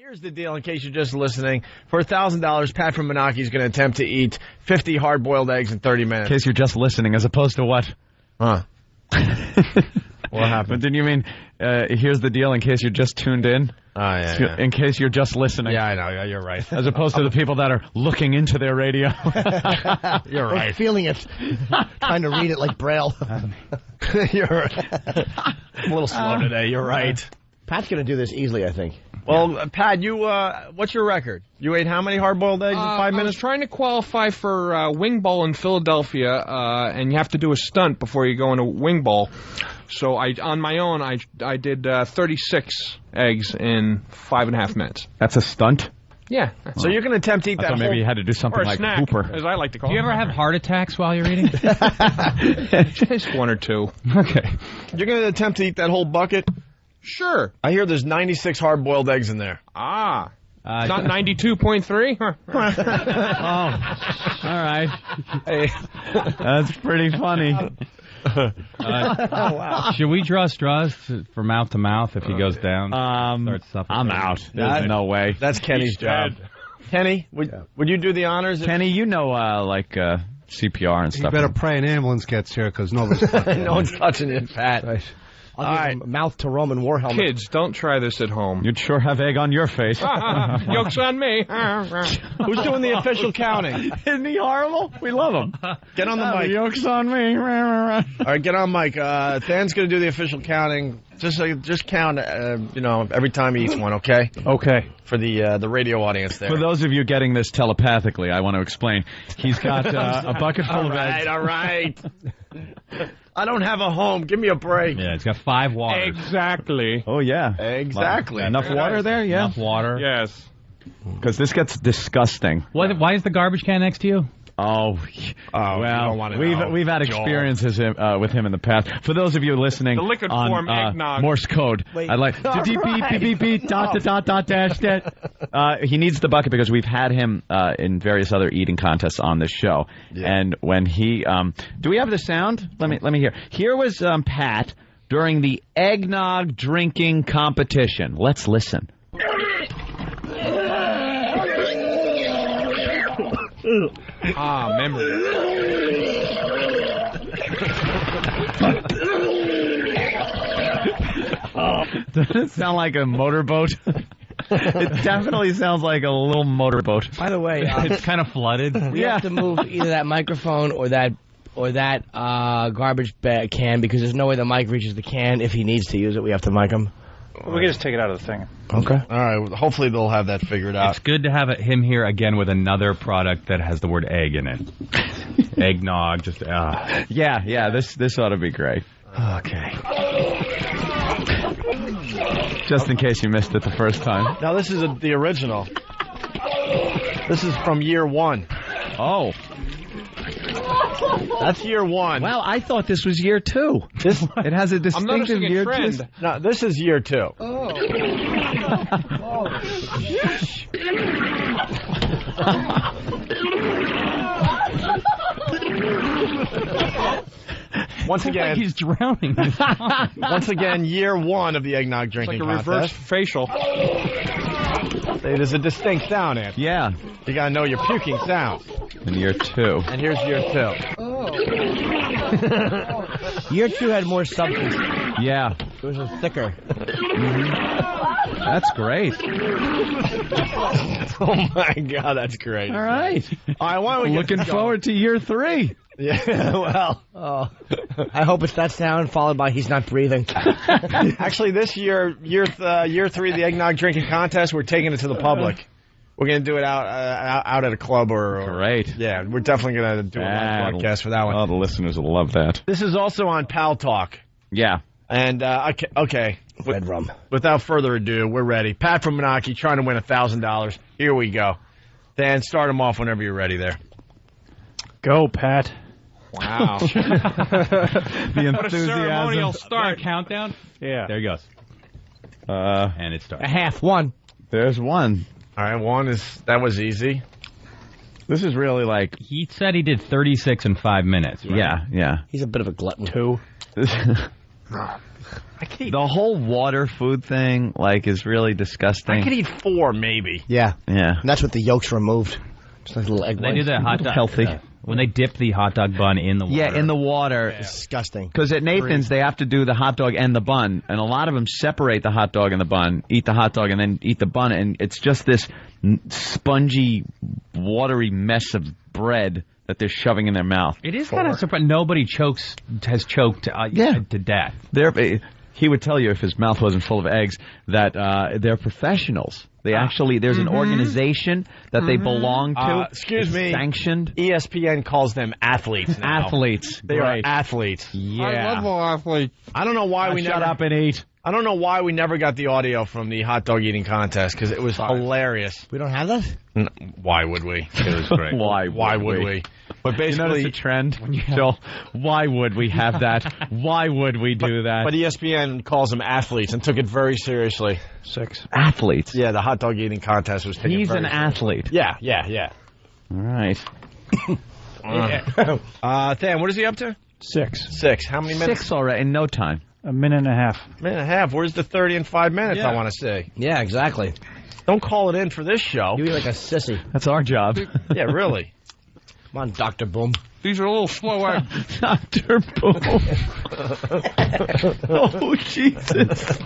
Here's the deal, in case you're just listening. For $1,000, Pat from Moonachie is going to attempt to eat 50 hard-boiled eggs in 30 minutes. In case you're just listening, as opposed to what? Huh. What happened? But didn't you mean, here's the deal, in case you're just tuned in? Oh, yeah. In case you're just listening. Yeah, I know. Yeah, you're right. As opposed to the people that are looking into their radio. You're right. Or feeling it. Trying to read it like Braille. You're right. I'm a little slow today. You're right. Pat's going to do this easily, I think. Well, Pat, you what's your record? You ate how many hard-boiled eggs in 5 minutes? I was trying to qualify for Wing Bowl in Philadelphia, and you have to do a stunt before you go into Wing Bowl. So on my own, I did 36 eggs in 5.5 minutes. That's a stunt? Yeah. So you're going to attempt to eat I that thought maybe whole... you had to do something Or a like snack, Hooper. as I like to call it. Do you ever have heart attacks while you're eating? Just one or two. Okay. You're going to attempt to eat that whole bucket? Sure. I hear there's 96 hard-boiled eggs in there. Ah. Not 92.3? Oh, all right. Hey. That's pretty funny. Should we draw straws for mouth to mouth if he goes down? I'm out. There's no way. That's Kenny's job. Kenny, would you do the honors? Kenny, you know, CPR and stuff. You better pray an ambulance gets here because nobody's touching No one's touching you, Pat. Right. I'll give him a mouth to Roman war helmet. Kids, don't try this at home. You'd sure have egg on your face. Joke's on me. Who's doing the official counting? Isn't he horrible? We love him. Get on the mic. Joke's on me. All right, get on mic. Than's going to do the official counting. Just count, every time he eats one, okay? Okay. For the radio audience there. For those of you getting this telepathically, I want to explain. He's got a bucket full of eggs. All right. I don't have a home. Give me a break. Yeah, it's got 5 waters. Exactly. Oh, yeah. Exactly. Enough water there? Yeah. Enough water. Yes. Because this gets disgusting. Why is the garbage can next to you? Oh, well, we've had experiences with him in the past. For those of you listening The liquid on form eggnog. Morse code, I'd like beep dot dash that. He needs the bucket because we've had him in various other eating contests on this show. Yeah. And when he, do we have the sound? Let me hear. Here was Pat during the eggnog drinking competition. Let's listen. Memory. Does it sound like a motorboat? It definitely sounds like a little motorboat. By the way, It's kind of flooded. we have to move either that microphone or that garbage bag can because there's no way the mic reaches the can. If he needs to use it, we have to mic him. We can just take it out of the thing. Okay. All right. Hopefully they'll have that figured out. It's good to have him here again with another product that has the word egg in it. Eggnog, just Yeah. This ought to be great. Okay. Just in case you missed it the first time. Now this is the original. This is from year 1. Oh. That's year 1. Well, I thought this was year 2. It has a I'm distinctive noticing a year trend. 2. No, this is year 2. Once again, like he's drowning. once again, year 1 of the eggnog It's drinking like a reverse contest. facial. There's a distinct sound, Anthony. Yeah. You gotta know your puking sound. In year 2. And here's year 2. Year 2 had more substance. Yeah. It was thicker. That's great. Oh my God, that's great. All right. Why don't we get Looking going? forward to year 3. Yeah, well. I hope it's that sound followed by he's not breathing. Actually, this year 3 of the eggnog drinking contest, we're taking it to the public. We're going to do it out at a club or Great. Yeah, we're definitely going to do a live broadcast for that one. Oh, the listeners will love that. This is also on Pal Talk. Yeah. And, okay. Red rum. Without further ado, we're ready. Pat from Moonachie trying to win $1,000. Here we go. Dan, start him off whenever you're ready there. Go, Pat. Wow. The What a ceremonial enthusiasm. start. Countdown? Yeah. There he goes. And it starts. A half. 1. There's 1. All right, that was easy. This is really like... He said he did 36 in 5 minutes, right? Yeah. He's a bit of a glutton. 2. The whole water food thing, like, is really disgusting. I could eat 4, maybe. Yeah. Yeah. And that's with the yolks removed. Just like a little egg They white. do that hot dog. Healthy. When they dip the hot dog bun in the water. Yeah, in the water. Disgusting. Because at Nathan's, they have to do the hot dog and the bun, and a lot of them separate the hot dog and the bun, eat the hot dog, and then eat the bun, and it's just this spongy, watery mess of bread that they're shoving in their mouth. It is kind of surprising. Nobody has choked to death. He would tell you, if his mouth wasn't full of eggs, that they're professionals. They actually, there's an organization that they belong to. Excuse me. Sanctioned. ESPN calls them athletes now. Athletes. They are athletes. Yeah. I love all athletes. I don't know why we Shut never... up and eat. I don't know why we never got the audio from the hot dog eating contest, because it was hilarious. We don't have that? Why would we? It was great. Why would we? But You basically, notice a trend? Joel, why would we have that? Why would we do that? but ESPN calls them athletes and took it very seriously. 6. Athletes. Yeah, the hot dog eating contest was taken He's very an athlete. Yeah, yeah. All right. Than, what is he up to? 6. 6. How many minutes? 6 already in no time. A minute and a half. Minute and a half. Where's the 30 and 5 minutes Yeah. I want to see? Yeah, exactly. Don't call it in for this show. You eat like a sissy. That's our job. Yeah, really. Come on, Dr. Boom. These are a little slow eggs. Dr. Boom. Oh, Jesus.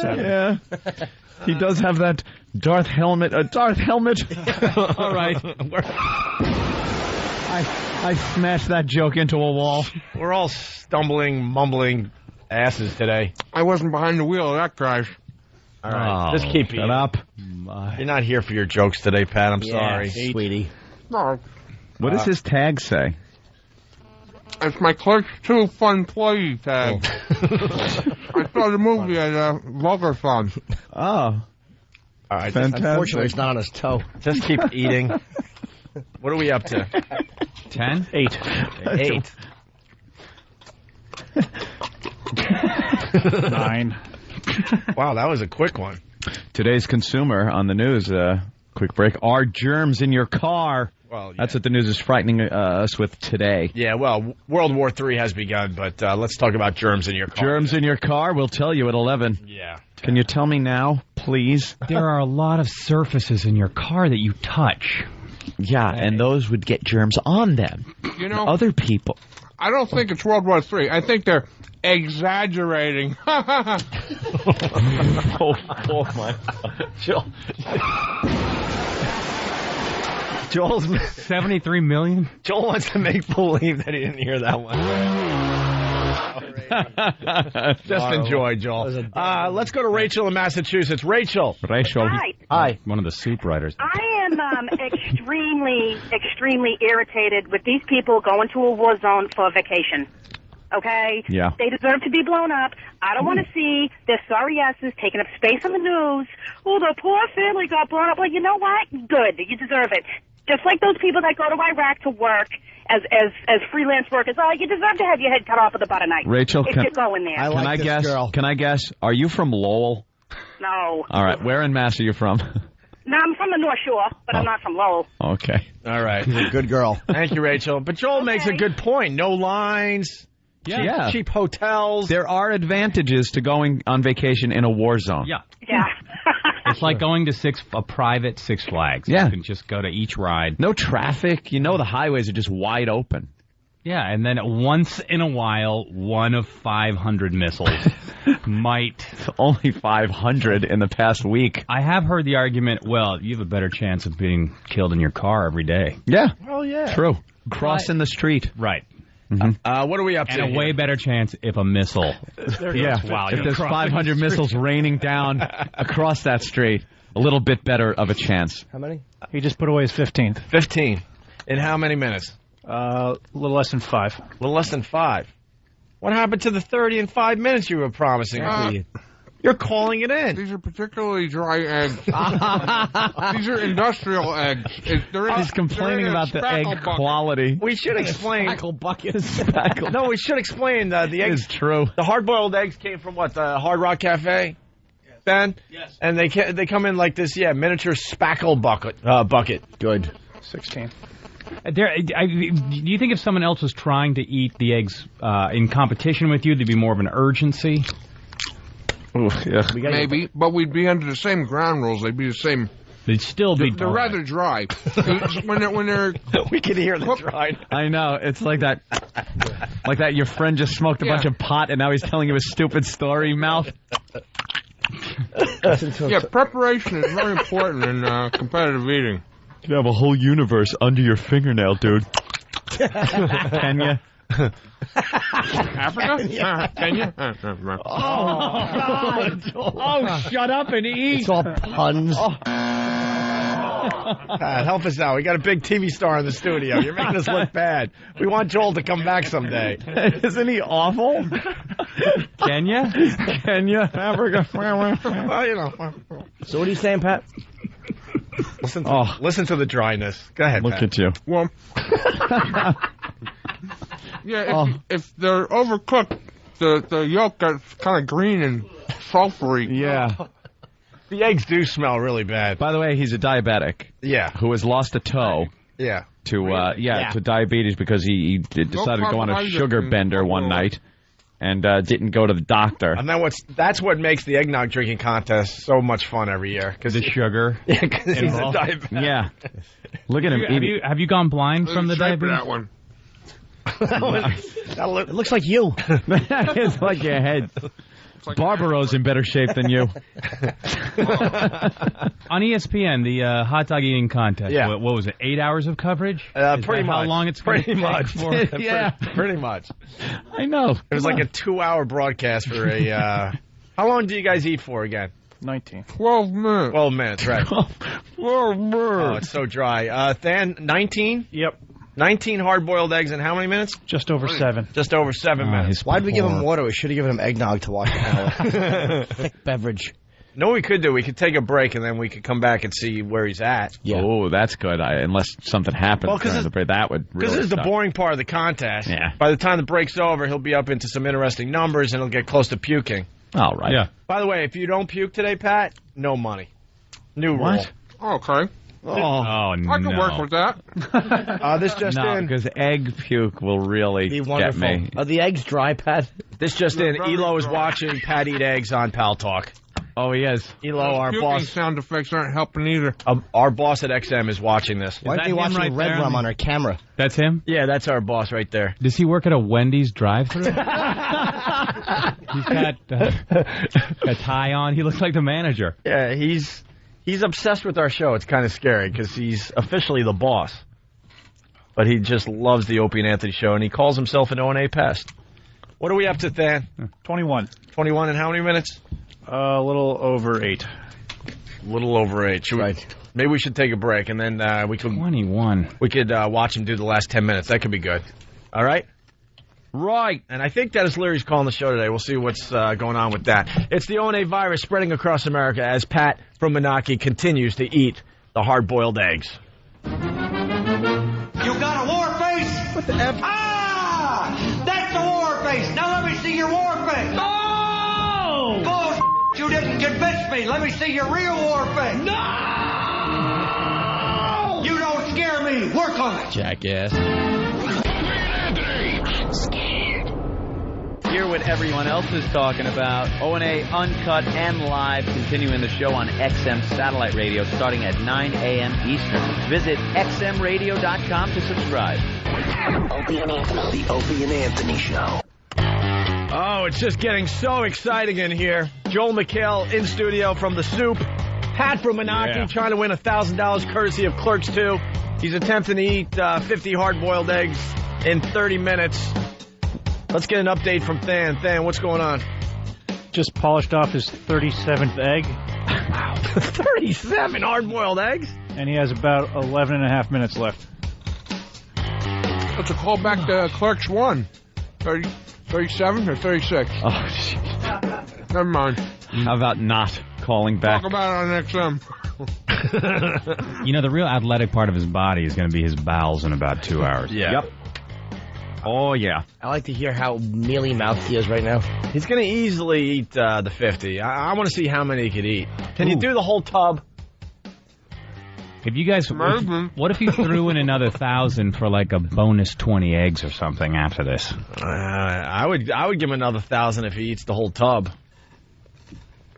Yeah. He does have that Darth helmet. Darth helmet. All right. I smashed that joke into a wall. We're all stumbling, mumbling asses today. I wasn't behind the wheel of that crash. All right. Just keep eating. Shut up. You're not here for your jokes today, Pat. I'm sorry. Sweetie. No, What does his tag say? it's my Clerks 2 Fun Play tag. I saw the movie at Vulgar Fun. Oh. All right. Fantastic. Unfortunately, it's not on his toe. Just keep eating. What are we up to? 10? 8. 8. 9. Wow, that was a quick one. Today's consumer on the news, quick break, are germs in your car? Well, yeah. That's what the news is frightening us with today. Yeah, well, World War III has begun, but let's talk about germs in your car. Germs in your car? We'll tell you at 11. Yeah. Can you tell me now, please? There are a lot of surfaces in your car that you touch. Yeah, and those would get germs on them. You know, Other people. I don't think it's World War III. I think they're exaggerating. Oh my. Joel's 73 million? Joel wants to make believe that he didn't hear that one. Just enjoy, Joel. Let's go to Rachel in Massachusetts. Rachel. Rachel. Hi. One of the soup writers. I am extremely irritated with these people going to a war zone for a vacation. Okay? Yeah. They deserve to be blown up. I don't want to see their sorry asses taking up space on the news. Oh, the poor family got blown up. Well, you know what? Good. You deserve it. Just like those people that go to Iraq to work as freelance workers. Oh, you deserve to have your head cut off with a butter knife. Rachel, if you're going there. Can I guess? Can I guess? Are you from Lowell? No. All right. Where in Mass are you from? No, I'm from the North Shore, but I'm not from Lowell. Okay. All right. She's a good girl. Thank you, Rachel. But Joel makes a good point. No lines. Yeah. Cheap hotels. There are advantages to going on vacation in a war zone. Yeah. Yeah. It's like going to a private Six Flags. Yeah. You can just go to each ride. No traffic. You know the highways are just wide open. Yeah, and then once in a while, one of 500 missiles might... Only 500 in the past week. I have heard the argument, well, you have a better chance of being killed in your car every day. Yeah. Oh, yeah. True. Crossing the street. Right. What are we up to? And a way better chance if a missile... Yeah. Wow, If there's 500 missiles raining down across that street, a little bit better of a chance. How many? He just put away his 15th. 15. In how many minutes? A little less than 5. A little less than 5. What happened to the 30 and 5 minutes you were promising? You're calling it in. These are particularly dry eggs. These are industrial eggs. He's complaining about the egg quality. We should explain. Spackle bucket. No, we should explain the It eggs. is true. The hard-boiled eggs came from what? The Hard Rock Cafe? Ben? Yes. And they come in like this, miniature spackle bucket. Good. 16. Do you think if someone else was trying to eat the eggs in competition with you, there'd be more of an urgency? Maybe, but we'd be under the same ground rules. They'd be the same. They'd still be. They're rather dry. when they're we can hear the dry. I know. It's like that. Like that. Your friend just smoked a bunch of pot, and now he's telling you a stupid story. Mouth. Yeah, preparation is very important in competitive eating. You have a whole universe under your fingernail, dude. Kenya. Africa? Kenya? Oh, God. Oh, shut up and eat. It's all puns. Help us out. We got a big TV star in the studio. You're making us look bad. We want Joel to come back someday. Isn't he awful? Kenya? Kenya, Africa. Well, you know. So what are you saying, Pat? Listen to the dryness. Go ahead, Look Pat. at you. Well, yeah, if they're overcooked, the yolk gets kind of green and sulfury. Yeah. The eggs do smell really bad. By the way, he's a diabetic. Yeah. Who has lost a toe. Yeah. To diabetes because he decided to go on a sugar bender one night and didn't go to the doctor. And that's what makes the eggnog drinking contest so much fun every year. Because the sugar. Yeah, because he's a diabetic. Yeah. Look at him eating. Have you gone blind from the diabetes? That one. It looks like you. It's like your head. Barbaro's in better shape than you. On ESPN, the hot dog eating contest. Yeah. What was it? 8 hours of coverage? Pretty much. How long it's going pretty to take much. for? Yeah, pretty much. I know. It was like a 2-hour broadcast for a. How long do you guys eat for again? 19. 12 minutes. 12 minutes, right? 12 minutes. Oh, it's so dry. Than 19. Yep. 19 hard-boiled eggs in how many minutes? Just over 7. Just over 7 minutes. Why'd we give him water? We should have given him eggnog to wash it out. Thick beverage. No, we could do. We could take a break and then we could come back and see where he's at. Yeah. Oh, that's good. Unless something happens during the break, that would really Because this is the suck. boring part of the contest. Yeah. By the time the break's over, he'll be up into some interesting numbers and he'll get close to puking. All right. Yeah. By the way, if you don't puke today, Pat, no money. New rule. Okay. Oh, I can work with that. This just no, in. because egg puke will really Be get wonderful. me. Are the eggs dry, Pat? This just in. Elo is watching Pat eat eggs on Pal Talk. Oh, he is. Elo, our Puking boss, sound effects aren't helping either. our boss at XM is watching this. Why aren't that they him watching right Red there? Rum on our camera? That's him? Yeah, that's our boss right there. Does he work at a Wendy's drive-thru? He's got a tie on. He looks like the manager. Yeah, he's obsessed with our show. It's kind of scary because he's officially the boss. But he just loves the Opie and Anthony show, and he calls himself an O&A pest. What are we up to, Than? 21. 21 in how many minutes? A little over 8. A little over 8. Maybe we should take a break, and then we could 21. watch him do the last 10 minutes. That could be good. All right? Right. And I think Dennis Leary's calling the show today. We'll see what's going on with that. It's the O&A virus spreading across America as Pat from Moonachie continues to eat the hard-boiled eggs. You got a war face? What the F? Ah! That's the war face! Now let me see your war face! No! Bull you didn't convince me! Let me see your real war face! No! You don't scare me! Work on it! Jackass. Hear what everyone else is talking about. O&A Uncut and Live, continuing the show on XM Satellite Radio starting at 9 a.m. Eastern. Visit xmradio.com to subscribe. Opie and Anthony. The Opie and Anthony Show. Oh, it's just getting so exciting in here. Joel McHale in studio from The Soup. Pat from Moonachie trying to win $1,000 courtesy of Clerks 2. He's attempting to eat 50 hard-boiled eggs in 30 minutes. Let's get an update from Than. Than, what's going on? Just polished off his 37th egg, 37 hard-boiled eggs? and he has about 11 and a half minutes left. Let's call back to Clerks 1. 37 or 36? Oh, jeez. Never mind. How about not calling back? Talk about it on XM. You know, the real athletic part of his body is going to be his bowels in about 2 hours. Yeah. Yep. Oh, yeah. I like to hear how mealy-mouthed he is right now. He's going to easily eat the 50. I want to see how many he could eat. Can you do the whole tub? If you guys, what if you threw in another 1,000 for like a bonus 20 eggs or something after this? I would give him another 1,000 if he eats the whole tub.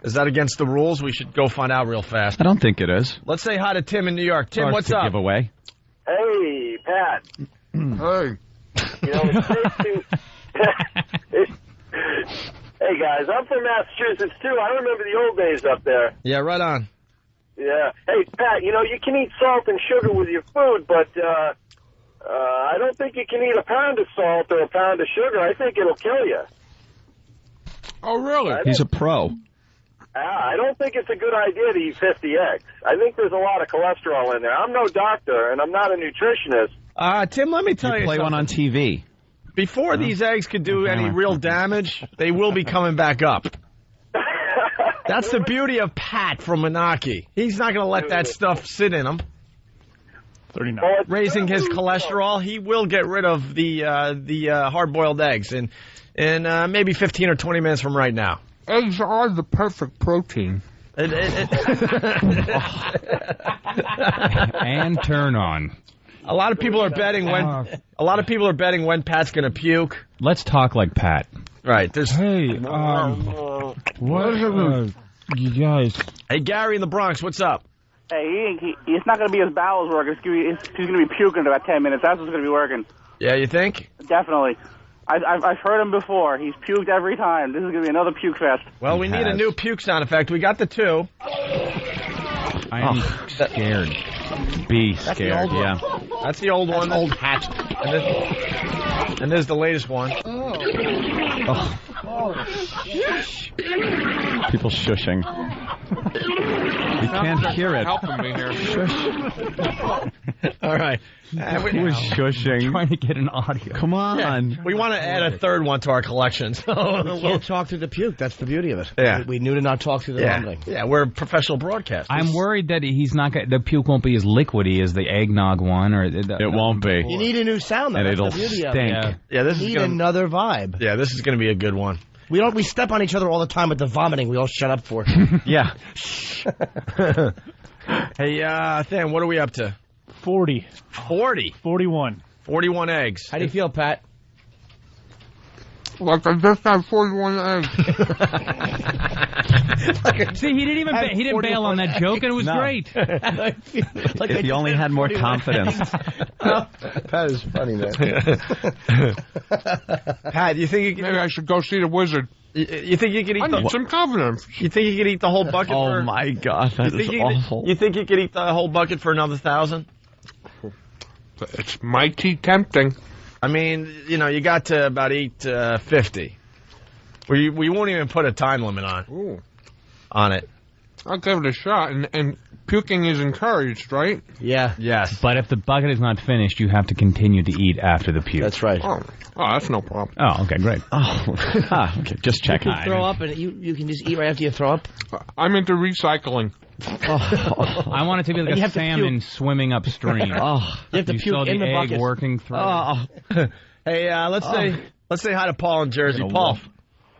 Is that against the rules? We should go find out real fast. I don't think it is. Let's say hi to Tim in New York. Tim, what's up? Giveaway. Hey, Pat. Hey. You know, it's safe to... Hey, guys, I'm from Massachusetts, too. I remember the old days up there. Yeah, right on. Yeah. Hey, Pat, you know, you can eat salt and sugar with your food, but I don't think you can eat a pound of salt or a pound of sugar. I think it'll kill you. Oh, really? He's a pro. I don't think it's a good idea to eat 50 eggs. I think there's a lot of cholesterol in there. I'm no doctor, and I'm not a nutritionist. Tim, let me tell you play something. one on TV. Before these eggs could do any real damage, they will be coming back up. That's the beauty of Pat from Moonachie. He's not going to let that stuff sit in him. 39. Raising his cholesterol, he will get rid of the hard-boiled eggs in maybe 15 or 20 minutes from right now. Eggs are the perfect protein. And turn on. A lot of people are betting when Pat's going to puke. Let's talk like Pat. Right. There's Hey, what you guys? Hey, Gary in the Bronx, what's up? Hey, it's not going to be his bowels working. He's going to be puking in about 10 minutes. That's what's going to be working. Yeah, you think? Definitely. I've heard him before. He's puked every time. This is going to be another puke fest. Well, we need a new puke sound effect. We got the 2. I'm scared. Be scared, yeah. That's the old one. Old hat. And there's the latest one. People shushing. You can't hear it. Helping me here. All right. Who is shushing? Trying to get an audio. Come on. We want to add a third one to our collection. So We can't talk through the puke. That's the beauty of it. Yeah. We knew to not talk through the rumbling. Yeah, we're professional broadcasters. I'm worried that he's not the puke won't be as liquidy as the eggnog one, or It won't be. You need a new sound, though. And That's it'll the beauty stink. of it. Yeah, this You is need gonna, another vibe. Yeah, this is going to be a good one. We step on each other all the time with the vomiting. We all shut up for. Yeah. Hey, Than, what are we up to? 40. 40. 41. 41 eggs. How do you feel, Pat? Like I just had 41 eggs. See, he didn't bail on that joke, and it was great. If he only had more confidence. That is funny, man. Pat, you think Maybe I should go see the wizard. you think you could eat I need some confidence. You think you could eat the whole bucket for... Oh, my God. That is awful. You think you could eat the whole bucket for another 1,000? It's mighty tempting. I mean, you know, you got to about eat 50. We won't even put a time limit on it. I'll give it a shot, and puking is encouraged, right? Yeah. Yes. But if the bucket is not finished, you have to continue to eat after the puke. That's right. Oh, that's no problem. Oh, okay, great. Okay, just checking. You can throw up, and you can just eat right after you throw up. I'm into recycling. I want it to be like a salmon swimming upstream. You have to You puke saw in the the egg bucket. working through. Hey, let's say hi to Paul in Jersey. Paul.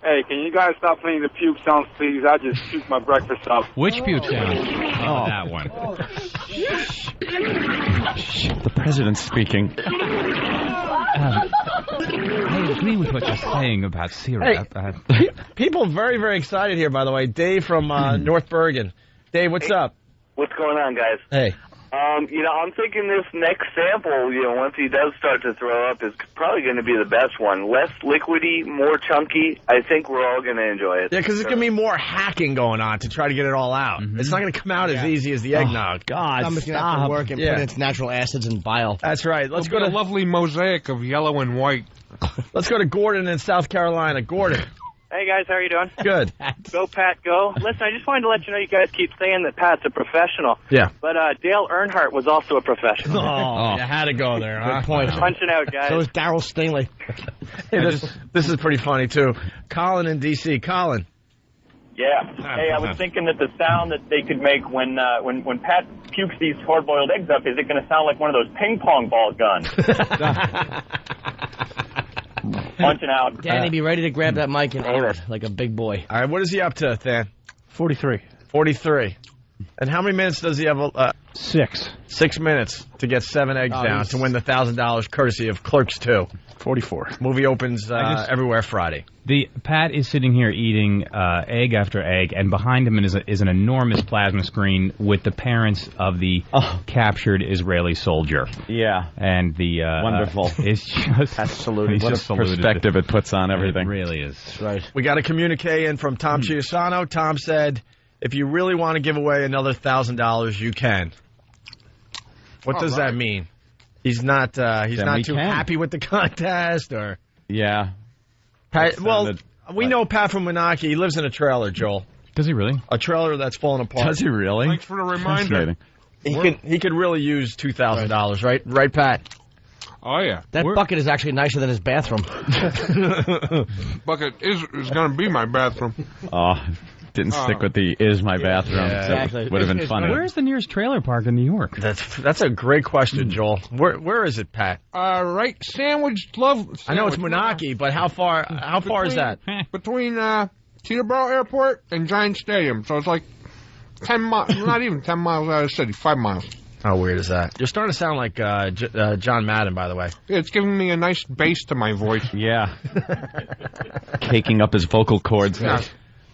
Hey, can you guys stop playing the puke sounds, please? I just puke my breakfast up. Which puke sound? Oh, that one. The president's speaking. I agree with what you're saying about syrup. People very, very excited here, by the way. Dave from North Bergen. Dave, what's up? What's going on, guys? Hey. You know, I'm thinking this next sample, you know, once he does start to throw up, is probably going to be the best one. Less liquidy, more chunky. I think we're all going to enjoy it. Yeah, because it's going to be more hacking going on to try to get it all out. It's not going to come out as easy as the eggnog. God, I'm just going to have to work and put in its natural acids and bile. That's right. Let's It'll go be to a lovely mosaic of yellow and white. Let's go to Gordon in South Carolina. Gordon. Hey, guys, how are you doing? Good. Go, Pat, go. Listen, I just wanted to let you know you guys keep saying that Pat's a professional. Yeah. But Dale Earnhardt was also a professional. You had to go there, huh? Good point. Punching out, guys. So is Darryl Stingley. Hey, this is pretty funny, too. Colin in D.C. Colin. Yeah. Hey, I was thinking that the sound that they could make when Pat pukes these hard-boiled eggs up, is it going to sound like one of those ping pong ball guns? Punching out. Danny, be ready to grab that mic and aim it like a big boy. All right, what is he up to, Than? 43. 43. And how many minutes does he have? 6. 6 minutes to get 7 eggs down to win the $1,000 courtesy of Clerks 2. 44. Movie opens everywhere Friday. Pat is sitting here eating egg after egg, and behind him is an enormous plasma screen with the parents of the captured Israeli soldier. Yeah. And the wonderful. It's just absolutely what a perspective it puts on everything. It really is. That's right. We got a communique in from Tom Chiusano. Tom said, if you really want to give away another $1,000, you can. What does that mean? He's not too happy with the contest, or yeah. Pat, we know Pat from Moonachie. He lives in a trailer, Joel. Does he really? A trailer that's falling apart. Does he really? Thanks for the reminder. He could really use $2,000, right? Right, Pat? Oh yeah. That bucket is actually nicer than his bathroom. Bucket is going to be my bathroom. Oh. Didn't stick with the "is my bathroom." Yeah, exactly. Would have been funny. Where's the nearest trailer park in New York? That's a great question, Joel. Where is it, Pat? Right, Sandwich. I know it's Moonachie, but how far is that? Between Teterboro Airport and Giant Stadium. So it's like 10 miles, not even 10 miles out of the city, 5 miles. How weird is that? You're starting to sound like John Madden, by the way. It's giving me a nice bass to my voice. Yeah. Caking up his vocal cords. Yeah.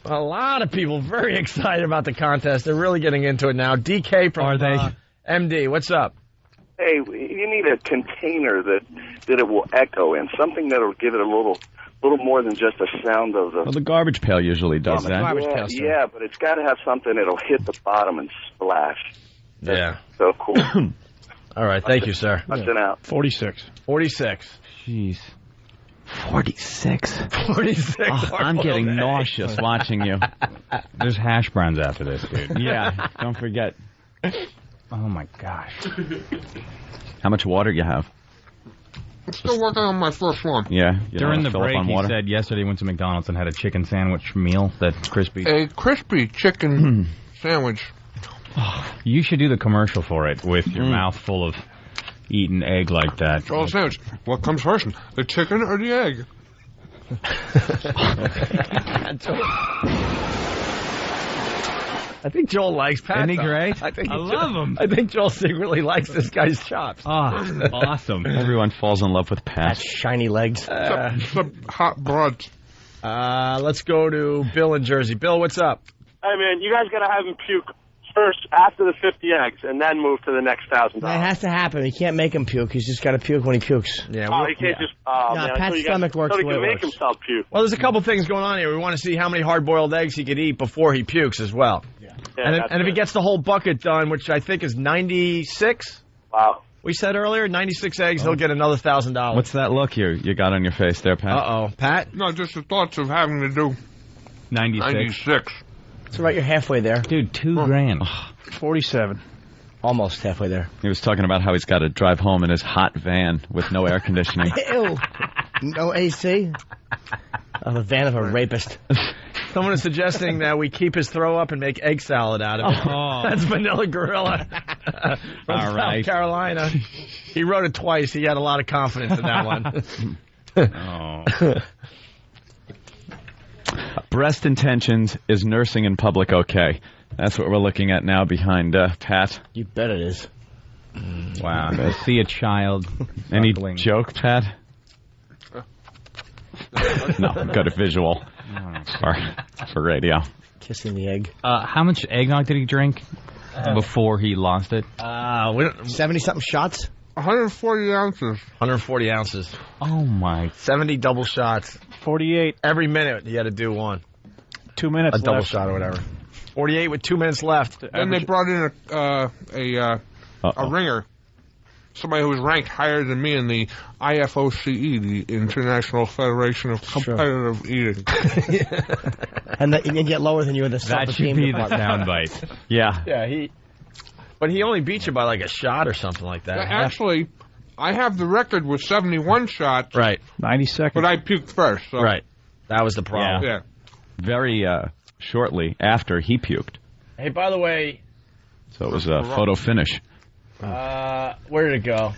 A lot of people very excited about the contest. They're really getting into it now. DK from MD, what's up? Hey, you need a container that it will echo in, something that will give it a little more than just a sound of the... Well, the garbage pail usually does that. Yeah, but it's got to have something that'll hit the bottom and splash. Yeah. So cool. All right, thank you, sir. Busting out. 46. 46. Jeez. 46. 46. Oh, I'm getting nauseous watching you. There's hash browns after this, dude. Yeah, don't forget. Oh, my gosh. How much water do you have? I'm still working on my first one. Yeah. During the break, he said yesterday he went to McDonald's and had a chicken sandwich meal, that crispy. A crispy chicken sandwich. You should do the commercial for it with your mouth full of eating egg like that. Joel sandwich. What comes first, the chicken or the egg? I think Joel likes Pat. Isn't he great? I love him. I think Joel secretly likes this guy's chops. Oh, awesome. Everyone falls in love with Pat. Shiny legs. Some hot broads. Let's go to Bill in Jersey. Bill, what's up? Hey, man, you guys got to have him puke first after the 50 eggs and then move to the next $1,000. That has to happen. He can't make him puke. He's just got to puke when he pukes. Yeah. He can't just... man, Pat's stomach works so the way he it can make works. himself puke. Well, there's a couple things going on here. We want to see how many hard-boiled eggs he could eat before he pukes as well. Yeah, and if he gets the whole bucket done, which I think is 96... Wow. We said earlier, 96 eggs, he'll get another $1,000. What's that look you got on your face there, Pat? Uh-oh. Pat? No, just the thoughts of having to do 96. It's right, you're halfway there. Dude, $2,000. 47. Almost halfway there. He was talking about how he's got to drive home in his hot van with no air conditioning. Ew. No AC? A van of a rapist. Someone is suggesting that we keep his throw up and make egg salad out of it. Oh. That's Vanilla Gorilla from South Carolina. He wrote it twice. He had a lot of confidence in that one. Breast intentions, is nursing in public okay? That's what we're looking at now behind Pat. You bet it is. Wow. See a child. Any joke, Pat? No, got a visual for radio. Kissing the egg. How much eggnog did he drink before he lost it? 70-something shots? 140 ounces. 140 ounces. Oh, my. 70 double shots. 48. Every minute he had to do one. 2 minutes A double left. shot or whatever. 48 with 2 minutes left. Then they brought in a ringer. Somebody who was ranked higher than me in the IFOCE, the International Federation of Competitive Eating. And you get lower than you in the That should be the soundbite. Yeah. Yeah, but he only beat you by like a shot or something like that. Actually, I have the record with 71 shots. Right. 90 seconds. But I puked first. So. Right. That was the problem. Yeah. Very shortly after he puked. Hey, by the way... So it was a photo finish. Where did it go?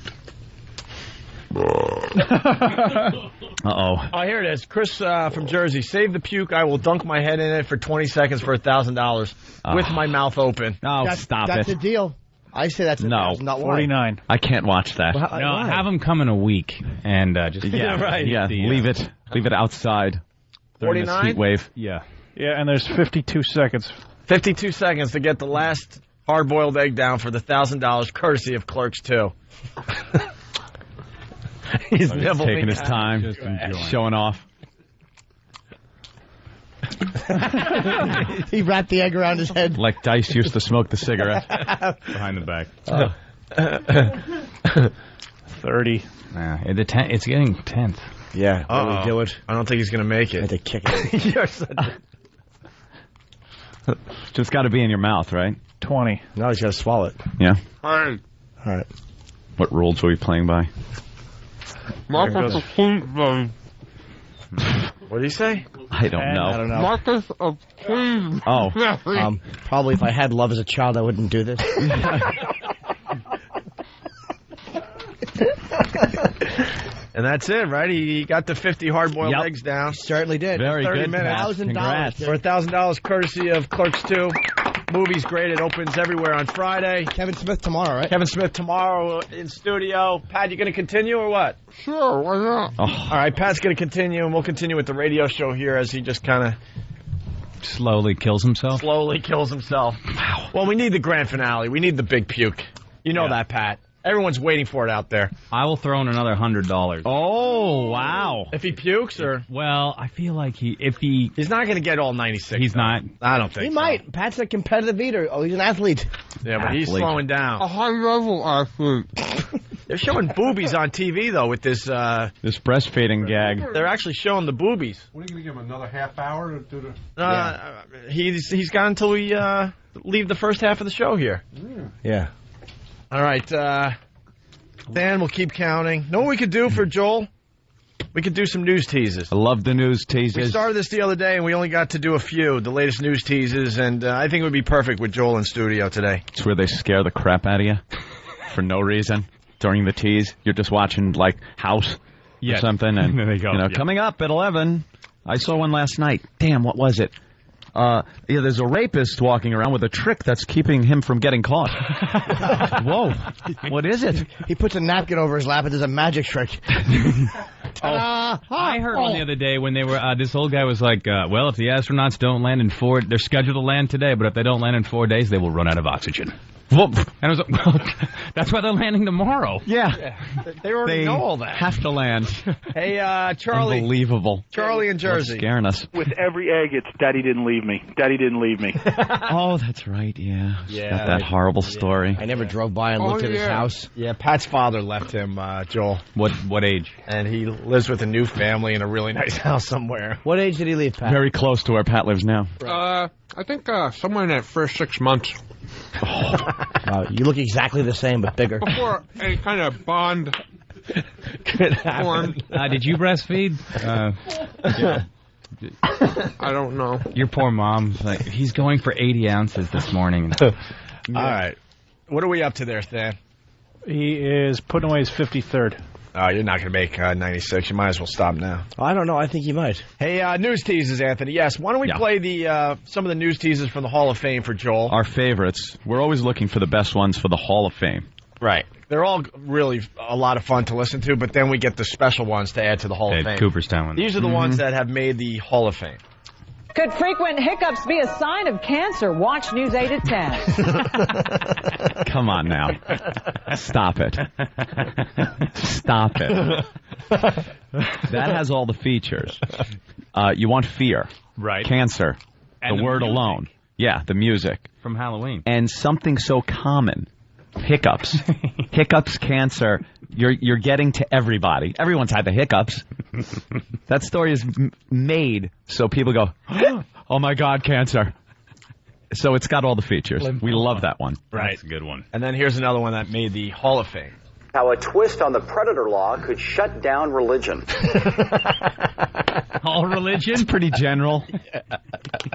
Uh-oh. Oh, here it is. Chris from Jersey. Save the puke. I will dunk my head in it for 20 seconds for $1,000 with my mouth open. Oh, stop it. That's the deal. I say that's no. not 49. I can't watch that. Well, No, have them come in a week and just right. Yeah, leave it outside. 49 heat wave. Yeah. Yeah, and there's 52 seconds. 52 seconds to get the last hard-boiled egg down for the $1,000, courtesy of Clerks 2. He's taking his time, showing off. He wrapped the egg around his head. Like Dice used to smoke the cigarette. Behind the back. 30. It's getting tense. Yeah, really do it. I don't think he's going to make it. I had to kick it. You're such a... Just got to be in your mouth, right? 20. No, he's got to swallow it. Yeah. All right. What rules are we playing by? What do you say? I don't know. I don't know. Marcus of Queens. Oh. Probably if I had love as a child, I wouldn't do this. And that's it, right? He got the 50 hard-boiled eggs down. Certainly did. Very 30 good. minutes. $1,000. For $1,000, courtesy of Clerks 2. Movie's great. It opens everywhere on Friday. Kevin Smith tomorrow, right? Kevin Smith tomorrow in studio. Pat, you going to continue or what? Sure, why not? Oh. All right, Pat's going to continue, and we'll continue with the radio show here as he just kind of Slowly kills himself. slowly kills himself. Wow. Well, we need the grand finale. We need the big puke. You know that, Pat. Everyone's waiting for it out there. I will throw in another $100. Oh, wow. If he pukes or... Well, I feel like he's not going to get all 96. He's not. I don't think He so. might. Pat's a competitive eater. Oh, he's an athlete. Yeah, but he's slowing down. A high-level athlete. They're showing boobies on TV, though, with this... This breastfeeding gag. They're actually showing the boobies. What are you going to give him, another half hour to do the... He's got until we leave the first half of the show here. Yeah. All right, Dan, we'll keep counting. Know what we could do for Joel? We could do some news teases. I love the news teases. We started this the other day, and we only got to do a few, the latest news teases, and I think it would be perfect with Joel in studio today. It's where they scare the crap out of you for no reason during the tease. You're just watching, like, House or something, and there they go. Coming up at 11. I saw one last night. Damn, what was it? There's a rapist walking around with a trick that's keeping him from getting caught. Whoa. What is it? He puts a napkin over his lap and does a magic trick. I heard one the other day when they were, this old guy was like, well, if the astronauts don't land in they're scheduled to land today, but if they don't land in 4 days, they will run out of oxygen. And I was like, well, that's why they're landing tomorrow. Yeah. They already know all that. Have to land. Hey, Charlie. Unbelievable. Charlie in Jersey. Scaring us. With every egg, it's Daddy didn't leave me. Daddy didn't leave me. Oh, that's right, yeah. Yeah. Got that horrible story. I never drove by and looked at his house. Yeah, Pat's father left him, Joel. What age? And he lives with a new family in a really nice house somewhere. What age did he leave, Pat? Very close to where Pat lives now. I think somewhere in that first 6 months. You look exactly the same, but bigger. Before any kind of bond formed. Did you breastfeed? Yeah. I don't know. Your poor mom. Like, he's going for 80 ounces this morning. All right. What are we up to there, Stan? He is putting away his 53rd. Oh, you're not going to make 96. You might as well stop now. I don't know. I think you might. Hey, news teases, Anthony. Yes, why don't we play the some of the news teases from the Hall of Fame for Joel? Our favorites. We're always looking for the best ones for the Hall of Fame. Right. They're all really a lot of fun to listen to, but then we get the special ones to add to the Hall of Fame. Cooperstown ones. These are the ones that have made the Hall of Fame. Could frequent hiccups be a sign of cancer? Watch News 8 at 10. Come on now. Stop it. Stop it. That has all the features. You want fear. Right. Cancer. And the word music. alone. Yeah, the music. From Halloween. And something so common. Hiccups. Hiccups, cancer. You're getting to everybody. Everyone's had the hiccups. That story is made so people go, oh my God, cancer. So it's got all the features. We love that one. Right. That's a good one. And then here's another one that made the Hall of Fame. How a twist on the predator law could shut down religion. All religion? It's pretty general.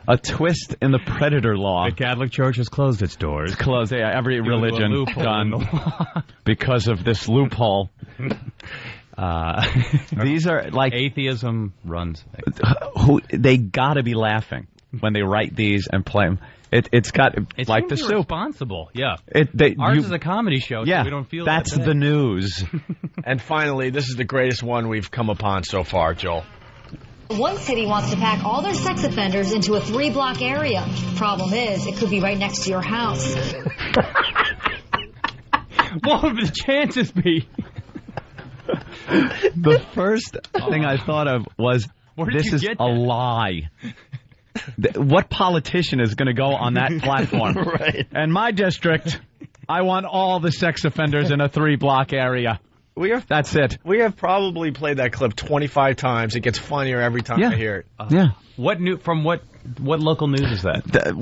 A twist in the predator law. The Catholic Church has closed its doors. It's closed. Yeah, every religion done because of this loophole. These are like atheism runs. They gotta be laughing. when they write these and play them. It's like the soup. Responsible, yeah. Ours is a comedy show, so we don't feel that's the news. And finally, this is the greatest one we've come upon so far, Joel. One city wants to pack all their sex offenders into a 3-block area. Problem is, it could be right next to your house. What would the chances be? The first thing I thought of was, this is a lie. What politician is going to go on that platform? Right. In my district, I want all the sex offenders in a 3-block area. That's it. We have probably played that clip 25 times. It gets funnier every time I hear it. Yeah. What local news is that?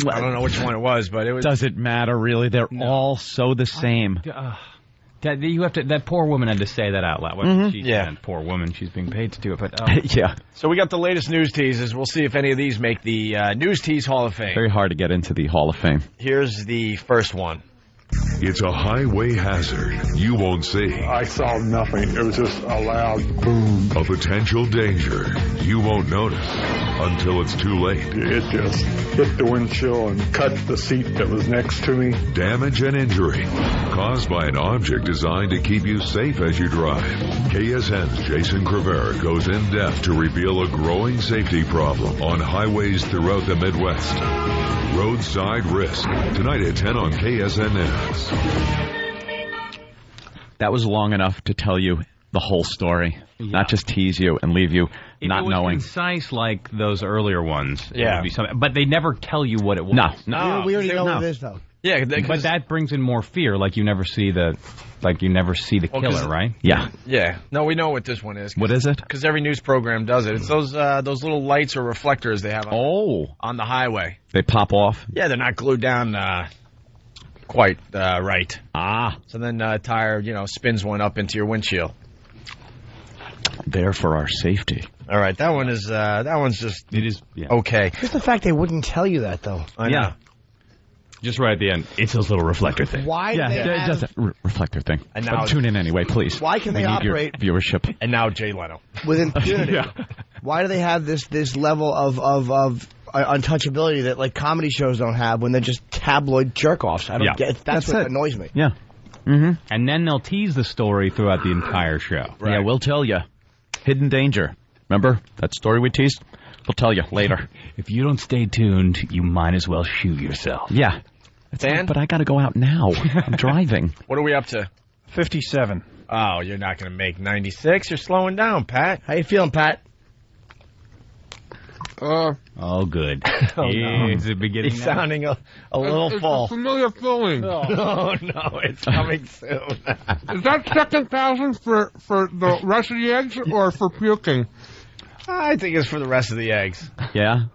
I don't know which one it was, but it was. Does it matter, really? They're all so the same. That poor woman had to say that out loud. Mm-hmm. She said, poor woman. She's being paid to do it. But yeah. So we got the latest news teases. We'll see if any of these make the News Tease Hall of Fame. Very hard to get into the Hall of Fame. Here's the first one. It's a highway hazard you won't see. I saw nothing. It was just a loud boom. A potential danger you won't notice until it's too late. It just hit the windshield and cut the seat that was next to me. Damage and injury caused by an object designed to keep you safe as you drive. KSN's Jason Crivera goes in depth to reveal a growing safety problem on highways throughout the Midwest. Roadside Risk, tonight at 10 on KSN News. That was long enough to tell you the whole story, not just tease you and leave you not knowing. It was concise like those earlier ones. Yeah. But they never tell you what it was. No. We already know what it is, though. Yeah, but that brings in more fear. Like you never see the killer, right? Yeah. Yeah. No, we know what this one is. What is it? Because every news program does it. It's those little lights or reflectors they have on the highway. They pop off? Yeah, they're not glued down quite right. So then tire, spins one up into your windshield. There for our safety. All right, that one's just okay. Just the fact they wouldn't tell you that, though. I know. Just right at the end. It's those little reflector things. Why? Do they have... just a reflector thing. And now tune in anyway, please. Why can they operate your viewership? And now Jay Leno with impunity? Why do they have this level of untouchability that like comedy shows don't have when they're just tabloid jerk-offs? I don't get. That's what annoys me. Yeah. Mm-hmm. And then they'll tease the story throughout the entire show. Right. Yeah, we'll tell you. Hidden danger. Remember that story we teased? We'll tell you later. If you don't stay tuned, you might as well shoot yourself. Yeah. But I got to go out now. I'm driving. What are we up to? 57. Oh, you're not going to make 96. You're slowing down, Pat. How you feeling, Pat? Oh, good. It's the beginning. He's sounding a little full. It's a familiar feeling. Oh, no, it's coming soon. Is that second thousand for the rest of the eggs or for puking? I think it's for the rest of the eggs. Yeah?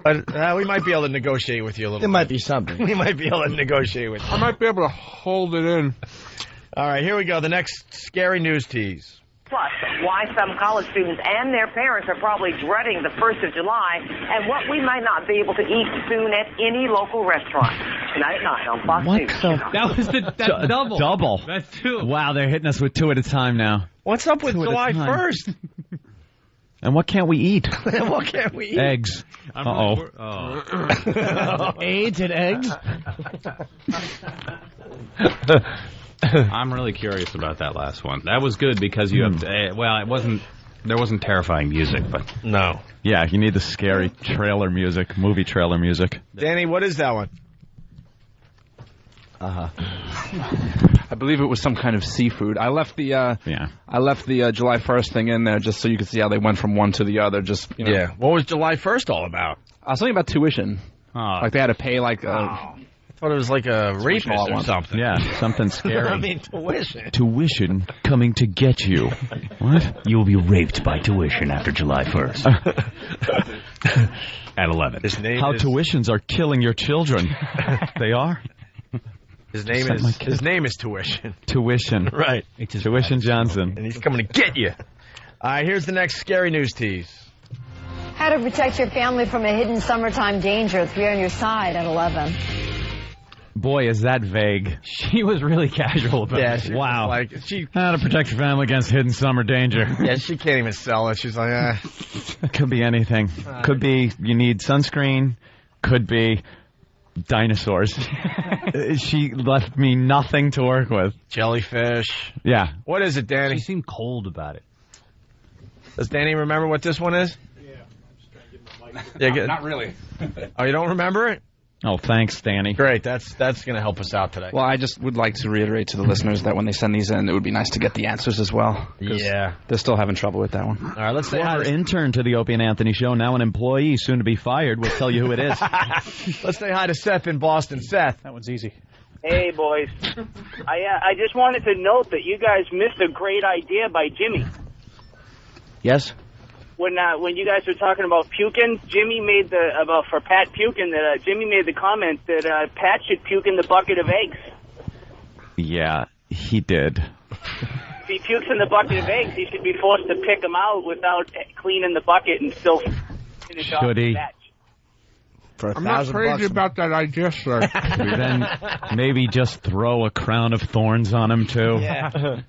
But we might be able to negotiate with you a little bit. There might be something. We might be able to negotiate with you. I might be able to hold it in. All right, here we go. The next scary news tease. Plus, why some college students and their parents are probably dreading the 1st of July and what we might not be able to eat soon at any local restaurant. Tonight at 9 on Fox News. That was that's double. Double. That's two. Wow, they're hitting us with two at a time now. What's up with July 1st? And what can't we eat? What can't we eat? Eggs. AIDS and eggs? I'm really curious about that last one. That was good because you have to, there wasn't terrifying music, but no. Yeah, you need the scary trailer music, movie trailer music. Danny, what is that one? I believe it was some kind of seafood. I left the July 1st thing in there just so you could see how they went from one to the other. Yeah. What was July 1st all about? Something about tuition. Like they had to pay I thought it was like a rapist or something. Yeah, something scary. I mean, tuition. Tuition coming to get you. What? You'll be raped by tuition after July 1st. At 11. How tuitions are killing your children. They are? His name is Tuition. Tuition. Right. Tuition Johnson. And he's coming to get you. All right, here's the next scary news tease. How to protect your family from a hidden summertime danger. 3 on your side at 11. Boy, is that vague. She was really casual about it. Wow. How to protect your family against hidden summer danger. Yeah, she can't even sell it. She's like, Could be anything. Could be you need sunscreen. could be dinosaurs. She left me nothing to work with. Jellyfish. Yeah. What is it, Danny? She seemed cold about it. Does Danny remember what this one is? Yeah, not really. Oh, you don't remember it? Oh, thanks, Danny. Great. That's going to help us out today. Well, I just would like to reiterate to the listeners that when they send these in, it would be nice to get the answers as well. Yeah. They're still having trouble with that one. All right, let's say hi. Former intern to the Opie and Anthony show, now an employee, soon to be fired. We'll tell you who it is. Let's say hi to Seth in Boston. Seth. That one's easy. Hey, boys. I just wanted to note that you guys missed a great idea by Jimmy. Yes? When you guys were talking about puking, Jimmy made for Pat puking, that Jimmy made the comment that Pat should puke in the bucket of eggs. Yeah, he did. If he pukes in the bucket of eggs, he should be forced to pick them out without cleaning the bucket and still finish off Should the he? batch. I'm not crazy about that idea, sir. Then maybe just throw a crown of thorns on him, too. Yeah.